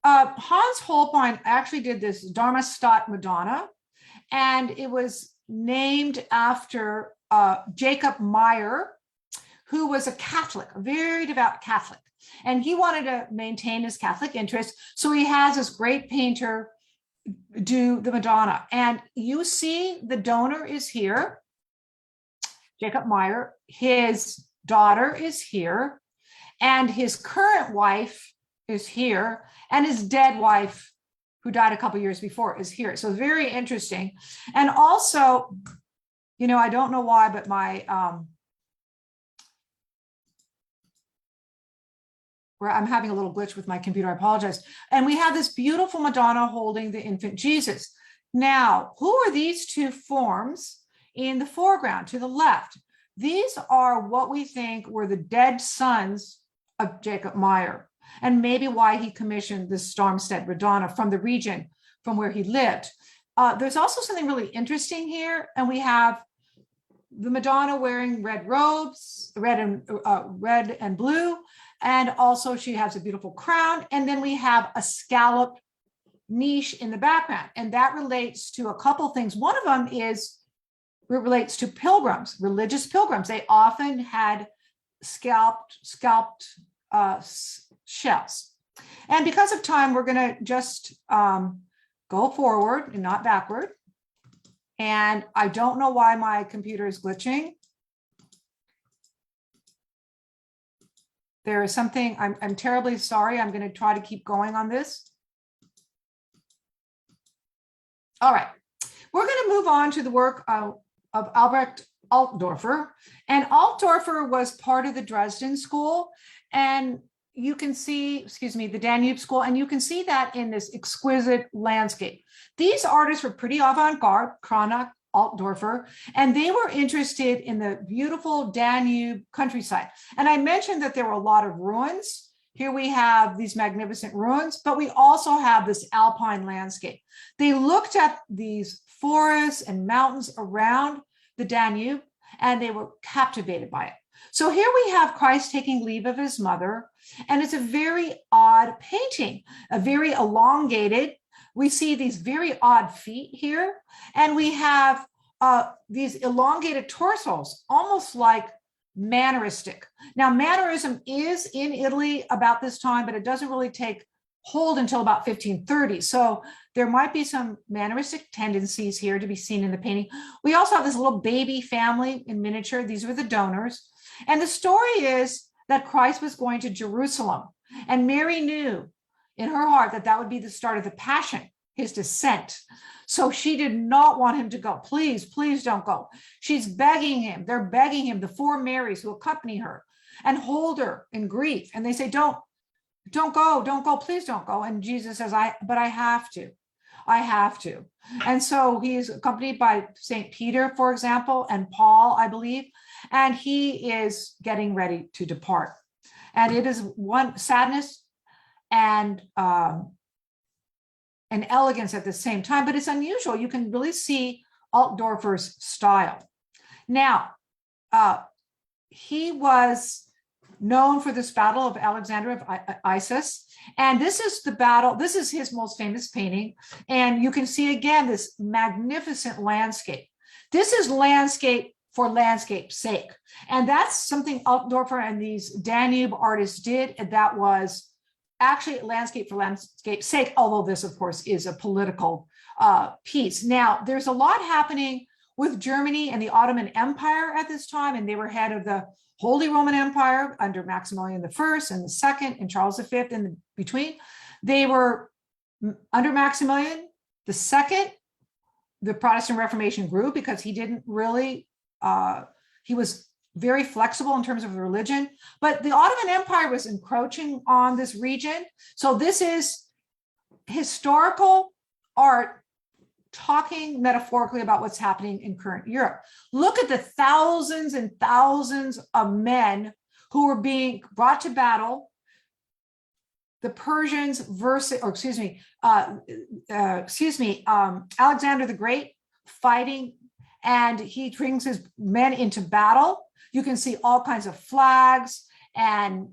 Hans Holbein actually did this Darmstadt Madonna, and it was named after Jacob Meyer, who was a Catholic, a very devout Catholic. And he wanted to maintain his Catholic interest. So he has this great painter do the Madonna. And you see the donor is here, Jacob Meyer. His daughter is here. And his current wife is here. And his dead wife, who died a couple years before, is here. So very interesting. And also, you know, I don't know why, but my where I'm having a little glitch with my computer, I apologize. And we have this beautiful Madonna holding the infant Jesus. Now, who are these two forms in the foreground to the left? These are what we think were the dead sons of Jacob Meyer, and maybe why he commissioned this Darmstadt Madonna from the region from where he lived. There's also something really interesting here, and we have the Madonna wearing red robes, red and blue, and also she has a beautiful crown. And then we have a scalloped niche in the background, and that relates to a couple things. One of them is it relates to pilgrims, religious pilgrims. They often had scalped shells. And because of time, we're going to just go forward and not backward. And I don't know why my computer is glitching. There is something, I'm terribly sorry. I'm going to try to keep going on this. All right, we're going to move on to the work of Albrecht Dürer. And Dürer was part of the Dresden School. And you can see, the Danube School, and you can see that in this exquisite landscape. These artists were pretty avant-garde, Cranach, Dürer, and they were interested in the beautiful Danube countryside. And I mentioned that there were a lot of ruins. Here we have these magnificent ruins, but we also have this alpine landscape. They looked at these forests and mountains around the Danube, and they were captivated by it. So here we have Christ taking leave of his mother, and it's a very odd painting, a very elongated. We see these very odd feet here, and we have these elongated torsos, almost like manneristic. Now, mannerism is in Italy about this time, but it doesn't really take hold until about 1530. So there might be some manneristic tendencies here to be seen in the painting. We also have this little baby family in miniature. These were the donors. And the story is that Christ was going to Jerusalem, and Mary knew in her heart that that would be the start of the passion, his descent. So she did not want him to go. Please, please don't go. She's begging him. They're begging him, the four Marys who accompany her and hold her in grief. And they say, don't go, please don't go. And Jesus says, but I have to. And so he's accompanied by St. Peter, for example, and Paul, I believe, and he is getting ready to depart. And it is one sadness and elegance at the same time, but it's unusual. You can really see Altdorfer's style. Now, he was known for this battle of Alexander of Issus. And this is the battle, this is his most famous painting. And you can see again, this magnificent landscape. This is landscape for landscape's sake. And that's something Altdorfer and these Danube artists did. And that was actually landscape for landscape's sake, although this, of course, is a political piece. Now, there's a lot happening with Germany and the Ottoman Empire at this time, and they were head of the Holy Roman Empire under Maximilian I and the Second and Charles V in the between. They were under Maximilian II. The Protestant Reformation grew because he didn't really, he was very flexible in terms of religion, but the Ottoman Empire was encroaching on this region. So this is historical art talking metaphorically about what's happening in current Europe. Look at the thousands and thousands of men who were being brought to battle. The Persians versus, or Alexander the Great fighting, and he brings his men into battle. You can see all kinds of flags and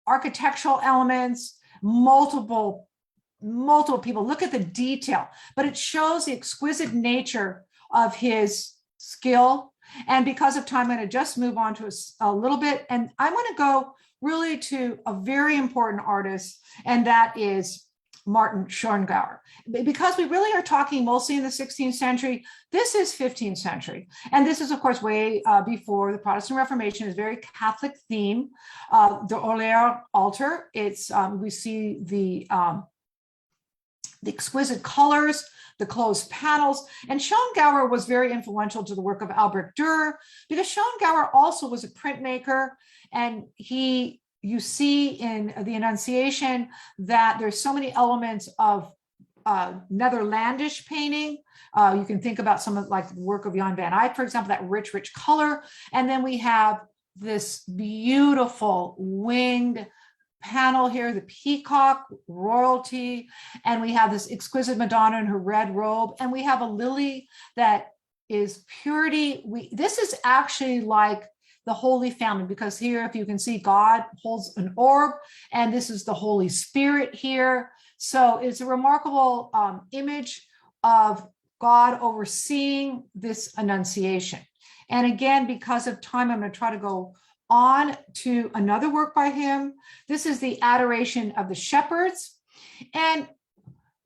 architectural elements, multiple people. Look at the detail, but it shows the exquisite nature of his skill. And because of time, I'm going to just move on to a little bit, and I'm going to go really to a very important artist, and that is Martin Schongauer. Because we really are talking mostly in the 16th century, this is 15th century. And this is, of course, way before the Protestant Reformation. Is very Catholic theme. The Orleans altar, it's, we see the exquisite colors, the closed panels. And Schongauer was very influential to the work of Albrecht Dürer, because Schongauer also was a printmaker, and you see in the Annunciation that there's so many elements of Netherlandish painting. You can think about some of like the work of Jan van Eyck, for example, that rich color. And then we have this beautiful winged panel here, the peacock, royalty, and we have this exquisite Madonna in her red robe, and we have a lily that is purity. This is actually like the Holy Family, because here, if you can see, God holds an orb, and this is the Holy Spirit here. So it's a remarkable image of God overseeing this Annunciation. And again, because of time, I'm going to try to go on to another work by him. This is the Adoration of the Shepherds. And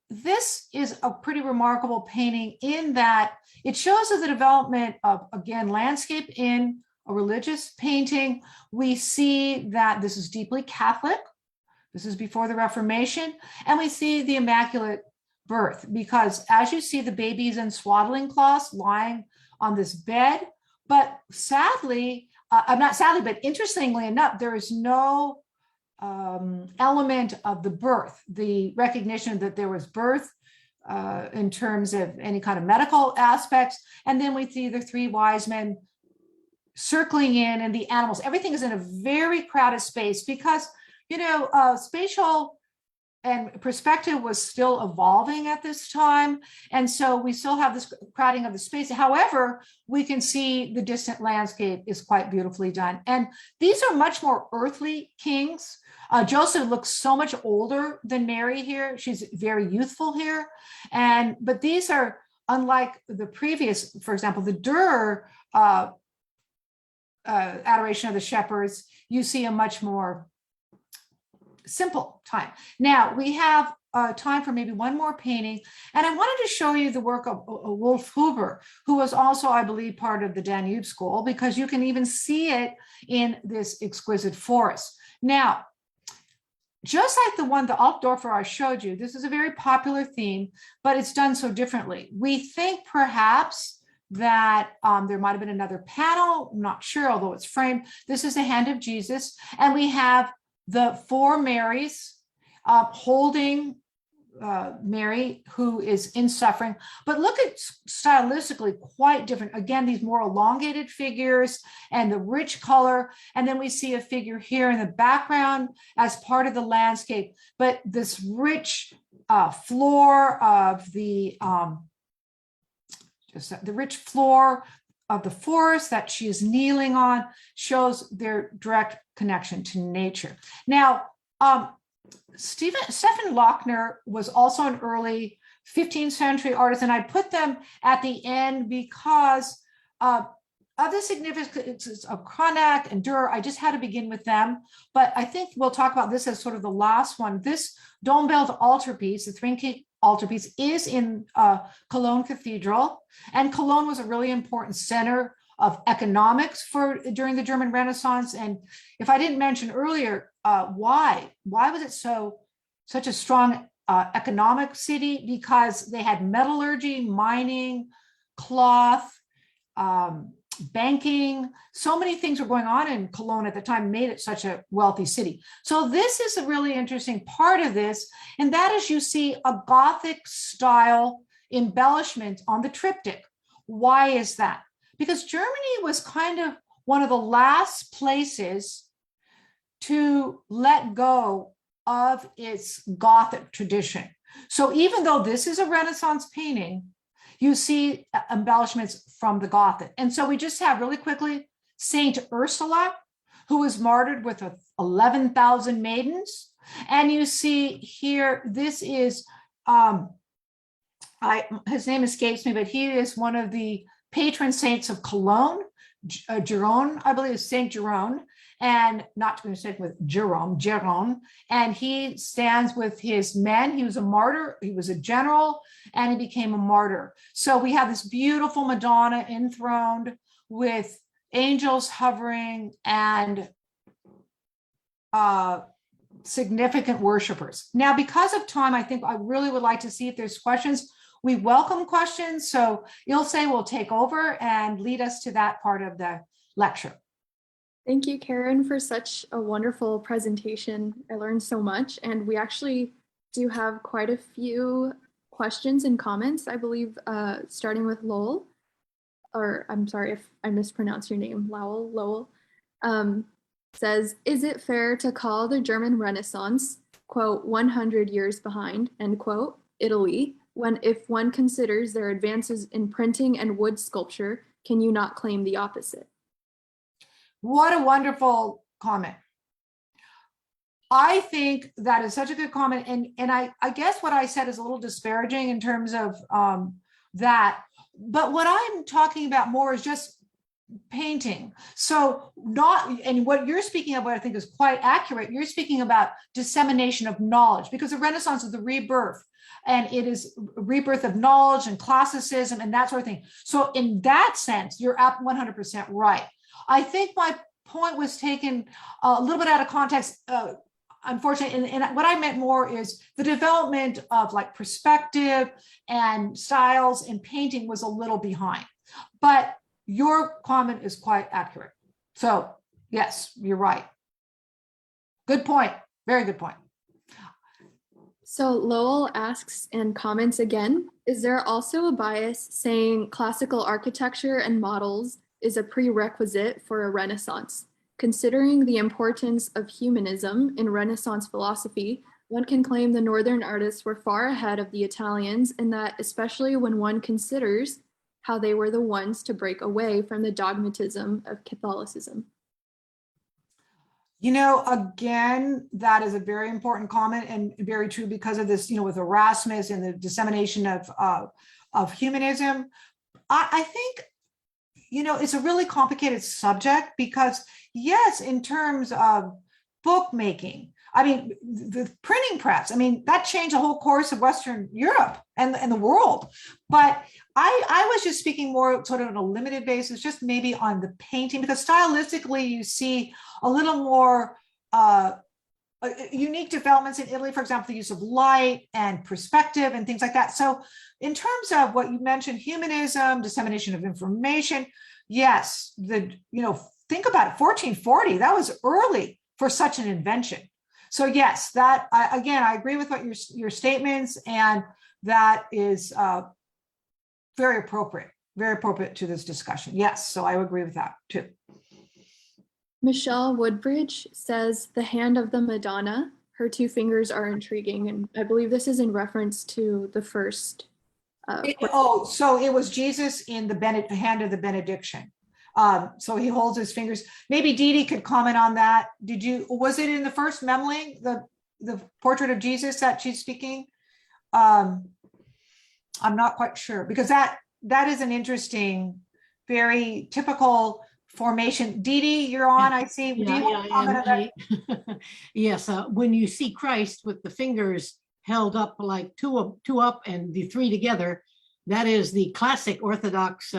this is a pretty remarkable painting in that it shows us the development of, again, landscape in a religious painting. We see that this is deeply Catholic. This is before the Reformation. And we see the Immaculate Birth, because as you see, the baby's in swaddling cloths lying on this bed. But sadly, but interestingly enough, there is no element of the birth, the recognition that there was birth in terms of any kind of medical aspects. And then we see the three wise men circling in, and the animals. Everything is in a very crowded space because, spatial and perspective was still evolving at this time. And so we still have this crowding of the space. However, we can see the distant landscape is quite beautifully done. And these are much more earthly kings. Joseph looks so much older than Mary here. She's very youthful here. But these are unlike the previous, for example, the Dürer Adoration of the Shepherds. You see a much more simple time. Now we have time for maybe one more painting, and I wanted to show you the work of Wolf Huber, who was also, I believe, part of the Danube School, because you can even see it in this exquisite forest. Now, just like the one, the Altdorfer I showed you, this is a very popular theme, but it's done so differently. We think perhaps that there might have been another panel, I'm not sure, although it's framed. This is the hand of Jesus, and we have the four Marys holding Mary, who is in suffering. But look at stylistically quite different. Again, these more elongated figures and the rich color. And then we see a figure here in the background as part of the landscape. But this rich floor of the rich floor of the forest that she is kneeling on shows their direct connection to nature. Now, Stephan Lochner was also an early 15th century artist, and I put them at the end because of the significance of Cranach and Dürer, I just had to begin with them, but I think we'll talk about this as sort of the last one. This dome-belled altarpiece, the three altarpiece, is in Cologne Cathedral, and Cologne was a really important center of economics during the German Renaissance. And if I didn't mention earlier, why was it such a strong economic city? Because they had metallurgy, mining, cloth, banking, so many things were going on in Cologne at the time, made it such a wealthy city. So this is a really interesting part of this, and that is you see a Gothic style embellishment on the triptych. Why is that? Because Germany was kind of one of the last places to let go of its Gothic tradition. So even though this is a Renaissance painting, you see embellishments from the Gothic. And so we just have really quickly Saint Ursula, who was martyred with 11,000 maidens. And you see here, this is, his name escapes me, but he is one of the patron saints of Cologne, Jerome, I believe is Saint Jerome, and not to be mistaken with Jerome, and he stands with his men. He was a martyr, he was a general, and he became a martyr. So we have this beautiful Madonna enthroned with angels hovering and significant worshipers. Now, because of time, I think I really would like to see if there's questions. We welcome questions, so Ilse will take over and lead us to that part of the lecture. Thank you, Karen, for such a wonderful presentation. I learned so much, and we actually do have quite a few questions and comments, I believe, starting with Lowell, or I'm sorry if I mispronounce your name, Lowell, says, is it fair to call the German Renaissance, quote, 100 years behind, end quote, Italy, if one considers their advances in printing and wood sculpture, can you not claim the opposite? What a wonderful comment. I think that is such a good comment. And I guess what I said is a little disparaging in terms of that. But what I'm talking about more is just painting. So and what you're speaking of, what I think is quite accurate, you're speaking about dissemination of knowledge, because the Renaissance is the rebirth. And it is a rebirth of knowledge and classicism and that sort of thing. So in that sense, you're 100% right. I think my point was taken a little bit out of context, unfortunately, and what I meant more is the development of like perspective and styles and painting was a little behind. But your comment is quite accurate. So yes, you're right. Good point. Very good point. So Lowell asks and comments again, is there also a bias saying classical architecture and models is a prerequisite for a Renaissance? Considering the importance of humanism in Renaissance philosophy, one can claim the Northern artists were far ahead of the Italians, and that especially when one considers how they were the ones to break away from the dogmatism of Catholicism. You know, again, that is a very important comment and very true because of this, you know, with Erasmus and the dissemination of humanism. I think, you know, it's a really complicated subject because, yes, in terms of bookmaking, I mean, the printing press, I mean, that changed the whole course of Western Europe and the world. But I was just speaking more sort of on a limited basis, just maybe on the painting, because stylistically you see a little more unique developments in Italy, for example, the use of light and perspective and things like that. So in terms of what you mentioned, humanism, dissemination of information, yes, think about it, 1440, that was early for such an invention. So yes, that again, I agree with what your statements, and that is very appropriate to this discussion. Yes, so I agree with that too. Michelle Woodbridge says, the hand of the Madonna, her two fingers are intriguing. And I believe this is in reference to the first. So it was Jesus in the hand of the benediction. So he holds his fingers. Maybe Dee Dee could comment on that. Was it in the first Memling, the portrait of Jesus that she's speaking? I'm not quite sure, because that is an interesting very typical formation. Dee Dee, you're on, I see. Do you want to comment on that? Yes, when you see Christ with the fingers held up like two up and the three together, that is the classic Orthodox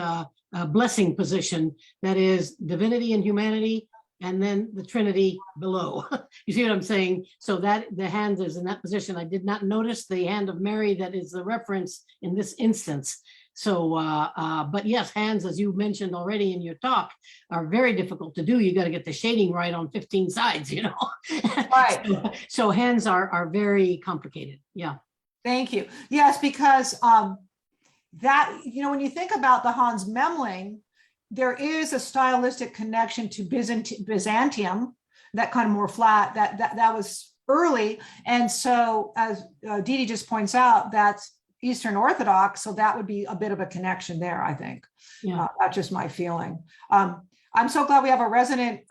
blessing position. That is divinity and humanity, and then the Trinity below. You see what I'm saying? So that the hand is in that position. I did not notice the hand of Mary that is the reference in this instance. So, but yes, hands, as you mentioned already in your talk, are very difficult to do. You got to get the shading right on 15 sides, you know. Right. So hands are very complicated. Yeah. Thank you. Yes, because that, you know, when you think about the Hans Memling, there is a stylistic connection to Byzantium, that kind of more flat, that was early. And so as Dee Dee just points out, that's Eastern Orthodox, so that would be a bit of a connection there, I think. Yeah. That's just my feeling. I'm so glad we have a resident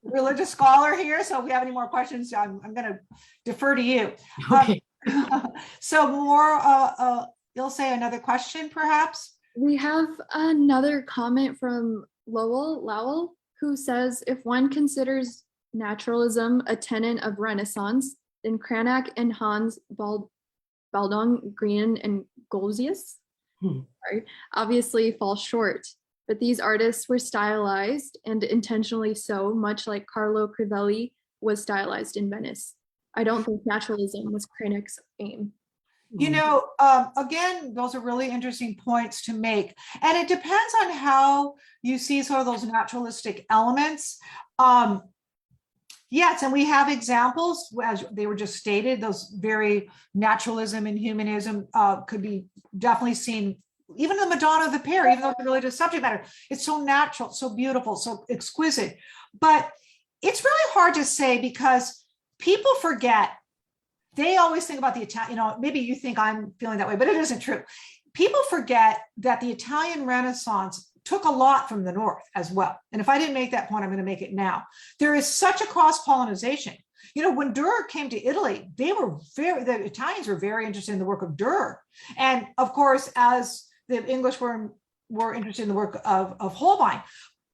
religious scholar here, so if we have any more questions, I'm going to defer to you. Okay. So more, you'll say another question, perhaps? We have another comment from Lowell, who says, if one considers naturalism a tenet of Renaissance, then Cranach and Hans Baldung, Green, and Goldzius obviously fall short. But these artists were stylized, and intentionally so, much like Carlo Crivelli was stylized in Venice. I don't think naturalism was Cranach's aim. You know, again, those are really interesting points to make. And it depends on how you see sort of those naturalistic elements. Yes, and we have examples, as they were just stated, those very naturalism and humanism could be definitely seen. Even the Madonna of the Pair, even though it's a religious subject matter, it's so natural, so beautiful, so exquisite. But it's really hard to say because people forget. They always think about the Italian, you know, maybe you think I'm feeling that way, but it isn't true. People forget that the Italian Renaissance took a lot from the North as well. And if I didn't make that point, I'm going to make it now. There is such a cross-pollination. You know, when Dürer came to Italy, the Italians were very interested in the work of Dürer. And of course, as the English were interested in the work of Holbein.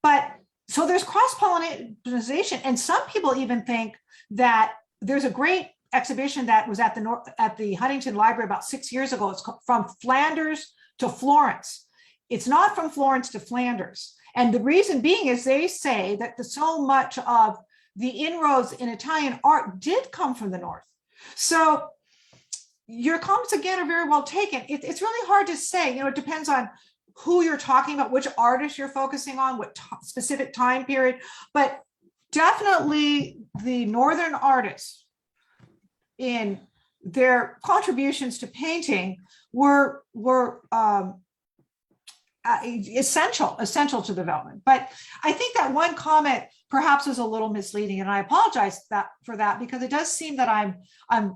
But so there's cross-pollination. And some people even think that there's a great exhibition that was at the Huntington Library about 6 years ago. It's called From Flanders to Florence. It's not from Florence to Flanders. And the reason being is they say that so much of the inroads in Italian art did come from the North. So your comments again are very well taken. It's really hard to say, you know, it depends on who you're talking about, which artist you're focusing on, what specific time period, but definitely the Northern artists in their contributions to painting were essential to development. But I think that one comment perhaps was a little misleading, and I apologize for that because it does seem that I'm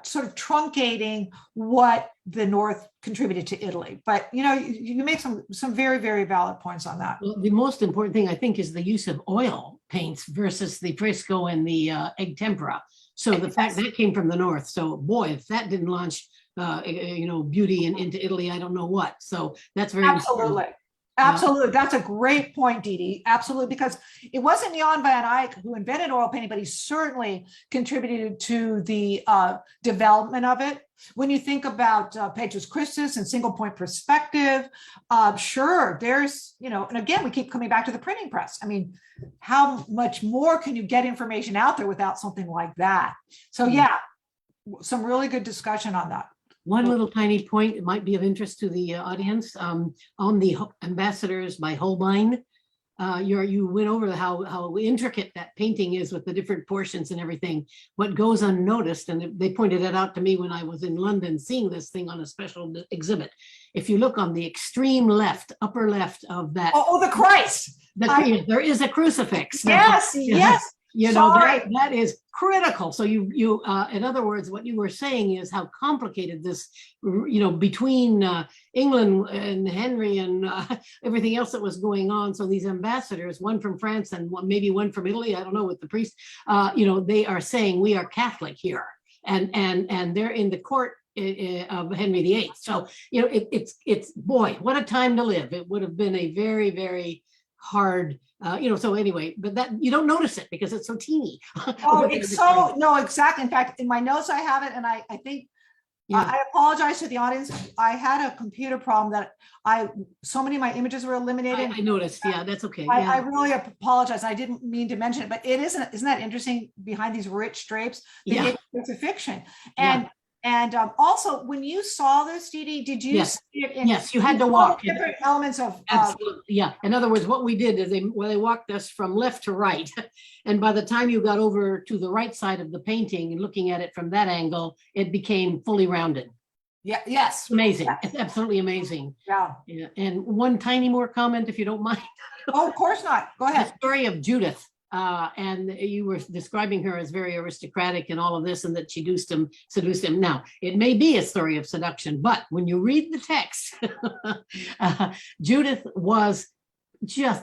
sort of truncating what the North contributed to Italy. But you know, you make some very, very valid points on that. Well, the most important thing I think is the use of oil paints versus the fresco and the egg tempera. So the fact that came from the North. So boy, if that didn't launch, you know, beauty into Italy, I don't know what. So that's very absolutely. important. Absolutely. That's a great point, Dee Dee. Absolutely. Because it wasn't Jan van Eyck who invented oil painting, but he certainly contributed to the development of it. When you think about Petrus Christus and single point perspective, sure, there's, you know, and again, we keep coming back to the printing press. I mean, how much more can you get information out there without something like that? So yeah, some really good discussion on that. One little tiny point, it might be of interest to the audience, on the ambassadors by Holbein. You went over how intricate that painting is with the different portions and everything. What goes unnoticed, and they pointed it out to me when I was in London seeing this thing on a special exhibit. If you look on the extreme left, upper left of that. Oh, the Christ. There is a crucifix. Yes, yes. You know, that is critical. So you in other words, what you were saying is how complicated this, you know, between England and Henry and everything else that was going on. So these ambassadors, one from France and maybe one from Italy, I don't know, with the priest, you know, they are saying we are Catholic here, and they're in the court of Henry VIII. So, it's boy, what a time to live. It would have been a very, very hard, so anyway, but that you don't notice it because it's so teeny. Oh, it's so, no, exactly. In fact, in my notes, I have it, and I think, I apologize to the audience. I had a computer problem that so many of my images were eliminated. I noticed. Yeah, that's okay. I really apologize. I didn't mean to mention it, but isn't that interesting behind these rich drapes? The crucifixion. And also, when you saw this, Dee Dee, did you see it in you had to walk different elements of absolutely. Yeah. In other words, what we did is they walked us from left to right. And by the time you got over to the right side of the painting and looking at it from that angle, it became fully rounded. Yeah, yes. Amazing. Yes. It's absolutely amazing. Yeah. And one tiny more comment, if you don't mind. Oh, of course not. Go ahead. The story of Judith. And you were describing her as very aristocratic and all of this, and that she seduced him. Now, it may be a story of seduction, but when you read the text, Judith was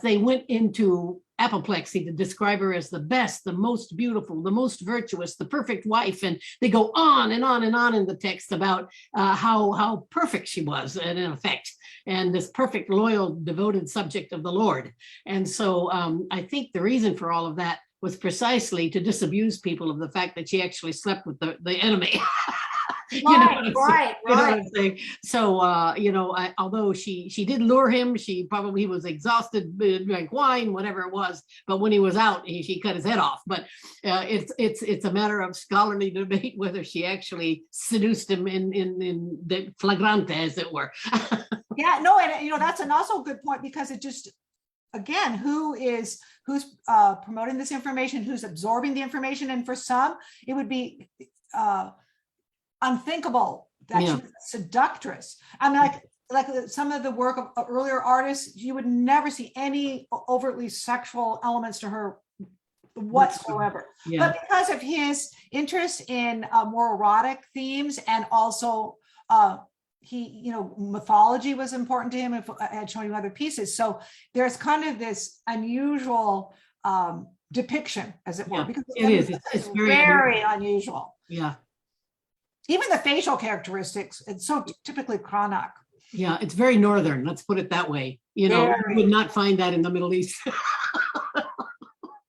they went into apoplexy to describe her as the best, the most beautiful, the most virtuous, the perfect wife. And they go on and on and on in the text about how perfect she was, and in effect, and this perfect, loyal, devoted subject of the Lord. And so I think the reason for all of that was precisely to disabuse people of the fact that she actually slept with the enemy. Right. So, although she did lure him, he was exhausted, drank wine, whatever it was. But when he was out, she cut his head off. But it's a matter of scholarly debate whether she actually seduced him in the flagrante, as it were. Yeah, no, and that's also a good point, because it just, again, who's promoting this information, who's absorbing the information, and for some, it would be unthinkable that she was a seductress. I mean, like some of the work of earlier artists, you would never see any overtly sexual elements to her whatsoever. Yeah. But because of his interest in more erotic themes, and also mythology was important to him, if I had shown you other pieces. So there's kind of this unusual depiction, as it were, because it's very unusual. Yeah. Even the facial characteristics, it's so typically Cranach. Yeah, it's very northern, let's put it that way. You would not find that in the Middle East.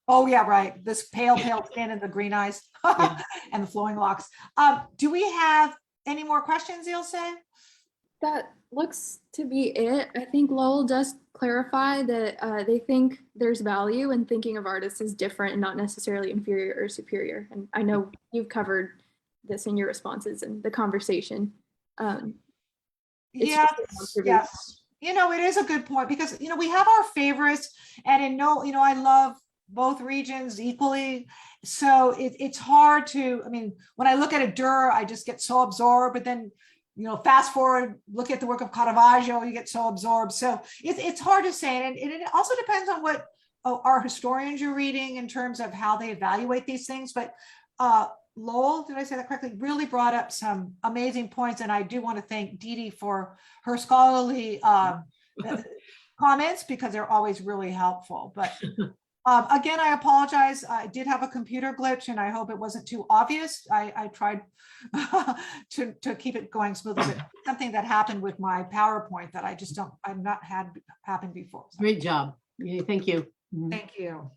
Oh, yeah, right. This pale skin and the green eyes and the flowing locks. Do we have any more questions, Ilse? That looks to be it. I think Lowell does clarify that they think there's value in thinking of artists as different and not necessarily inferior or superior. And I know you've covered this in your responses and the conversation. Yes. It is a good point, because, we have our favorites, and I love both regions equally. So it's hard to, when I look at a Dürer, I just get so absorbed, but then, fast forward, look at the work of Caravaggio, you get so absorbed. So it's hard to say. And it also depends on what our historians you're reading in terms of how they evaluate these things. But Lowell, did I say that correctly, really brought up some amazing points. And I do want to thank Dee Dee for her scholarly comments, because they're always really helpful. But again, I apologize. I did have a computer glitch, and I hope it wasn't too obvious. I tried to keep it going smoothly, but something that happened with my PowerPoint that I've not had happen before. So. Great job. Yeah, thank you. Thank you.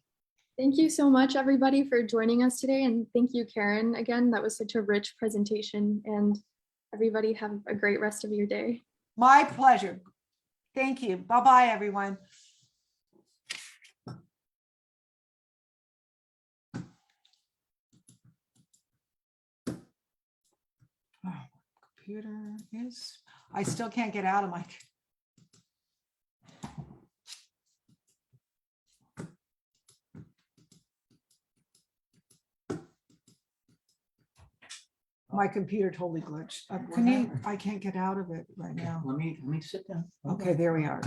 Thank you so much, everybody, for joining us today. And thank you, Karen, again. That was such a rich presentation, and everybody have a great rest of your day. My pleasure. Thank you. Bye-bye, everyone. Computer is, I still can't get out of my computer totally glitched. I can't get out of it right now. Let me sit down. Okay, there we are.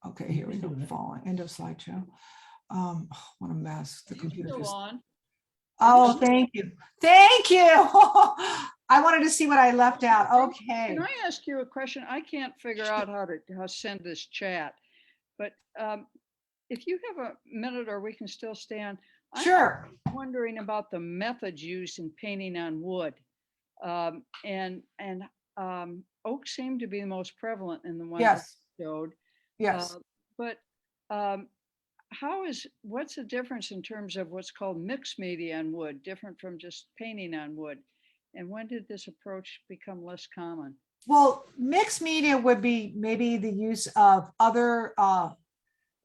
Okay, here we go. Falling. End of slideshow. What a mess. The computer just. Oh, thank you. Thank you. I wanted to see what I left out. Okay. Can I ask you a question? I can't figure out how to send this chat, but if you have a minute, or we can still stand. Sure. I'm wondering about the methods used in painting on wood, and oak seemed to be the most prevalent in the one Yes, you showed. yes. But what's the difference in terms of what's called mixed media on wood, different from just painting on wood? And when did this approach become less common? Well, mixed media would be maybe the use of other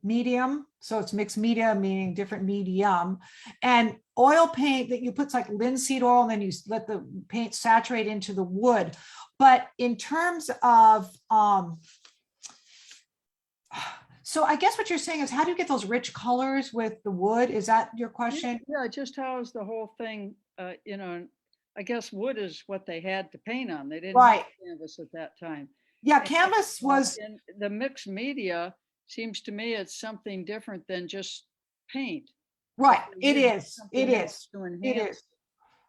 medium. So it's mixed media, meaning different medium. And oil paint that you put like linseed oil, and then you let the paint saturate into the wood. But in terms of, so I guess what you're saying is, how do you get those rich colors with the wood? Is that your question? Yeah, just how is the whole thing, I guess wood is what they had to paint on. They didn't have Right. canvas at that time. Yeah, And, canvas was, and the mixed media seems to me it's something different than just paint. right. They It really is. something It else is. to It enhance. is.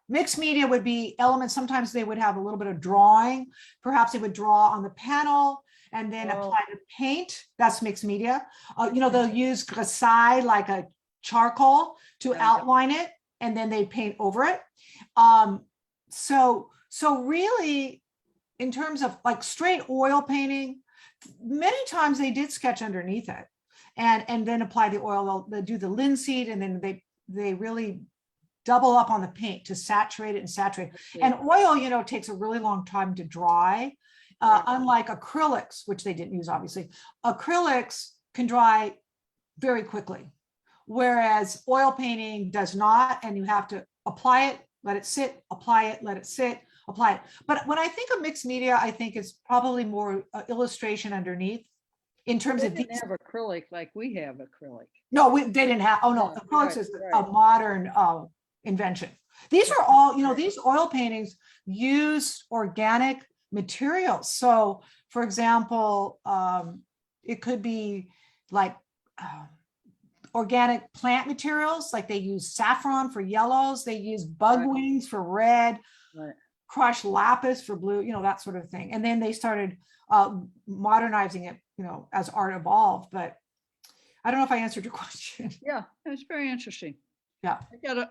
Mixed media would be elements. Sometimes they would have a little bit of drawing. Perhaps they would draw on the panel and then Oh. apply the paint. That's mixed media. They'll use grisaille, like a charcoal, to Yeah. outline it, and then they paint over it. So really, in terms of like straight oil painting, many times they did sketch underneath it and then apply the oil. They'll do the linseed, and then they really double up on the paint to saturate it and saturate. And oil, takes a really long time to dry, unlike acrylics, which they didn't use, obviously. Acrylics can dry very quickly, whereas oil painting does not, and you have to apply it, let it sit, apply it, let it sit, apply it. But when I think of mixed media, I think it's probably more illustration underneath in terms They of didn't these. have acrylic like we have acrylic. No, they didn't have, oh no, Yeah, acrylics right, is a right. modern invention. These are all, these oil paintings use organic materials. So for example, it could be like organic plant materials, like they use saffron for yellows, they use bug Right. wings for red, Right. crushed lapis for blue, that sort of thing. And then they started modernizing it, as art evolved. But I don't know if I answered your question. Yeah, it's very interesting. Yeah.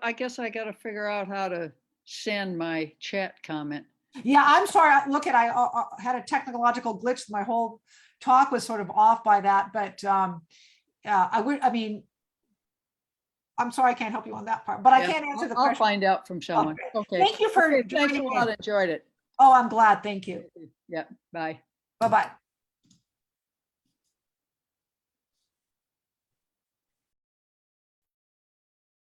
I guess I gotta figure out how to send my chat comment. Yeah, I'm sorry. I had a technological glitch. My whole talk was sort of off by that, but I'm sorry, I can't help you on that part, but I Yeah, can't answer the I'll question. find out from someone. Okay. Thank you for Okay, thanks a joining lot. in. Enjoyed it. Oh, I'm glad. Thank you. Yeah, bye. Bye-bye.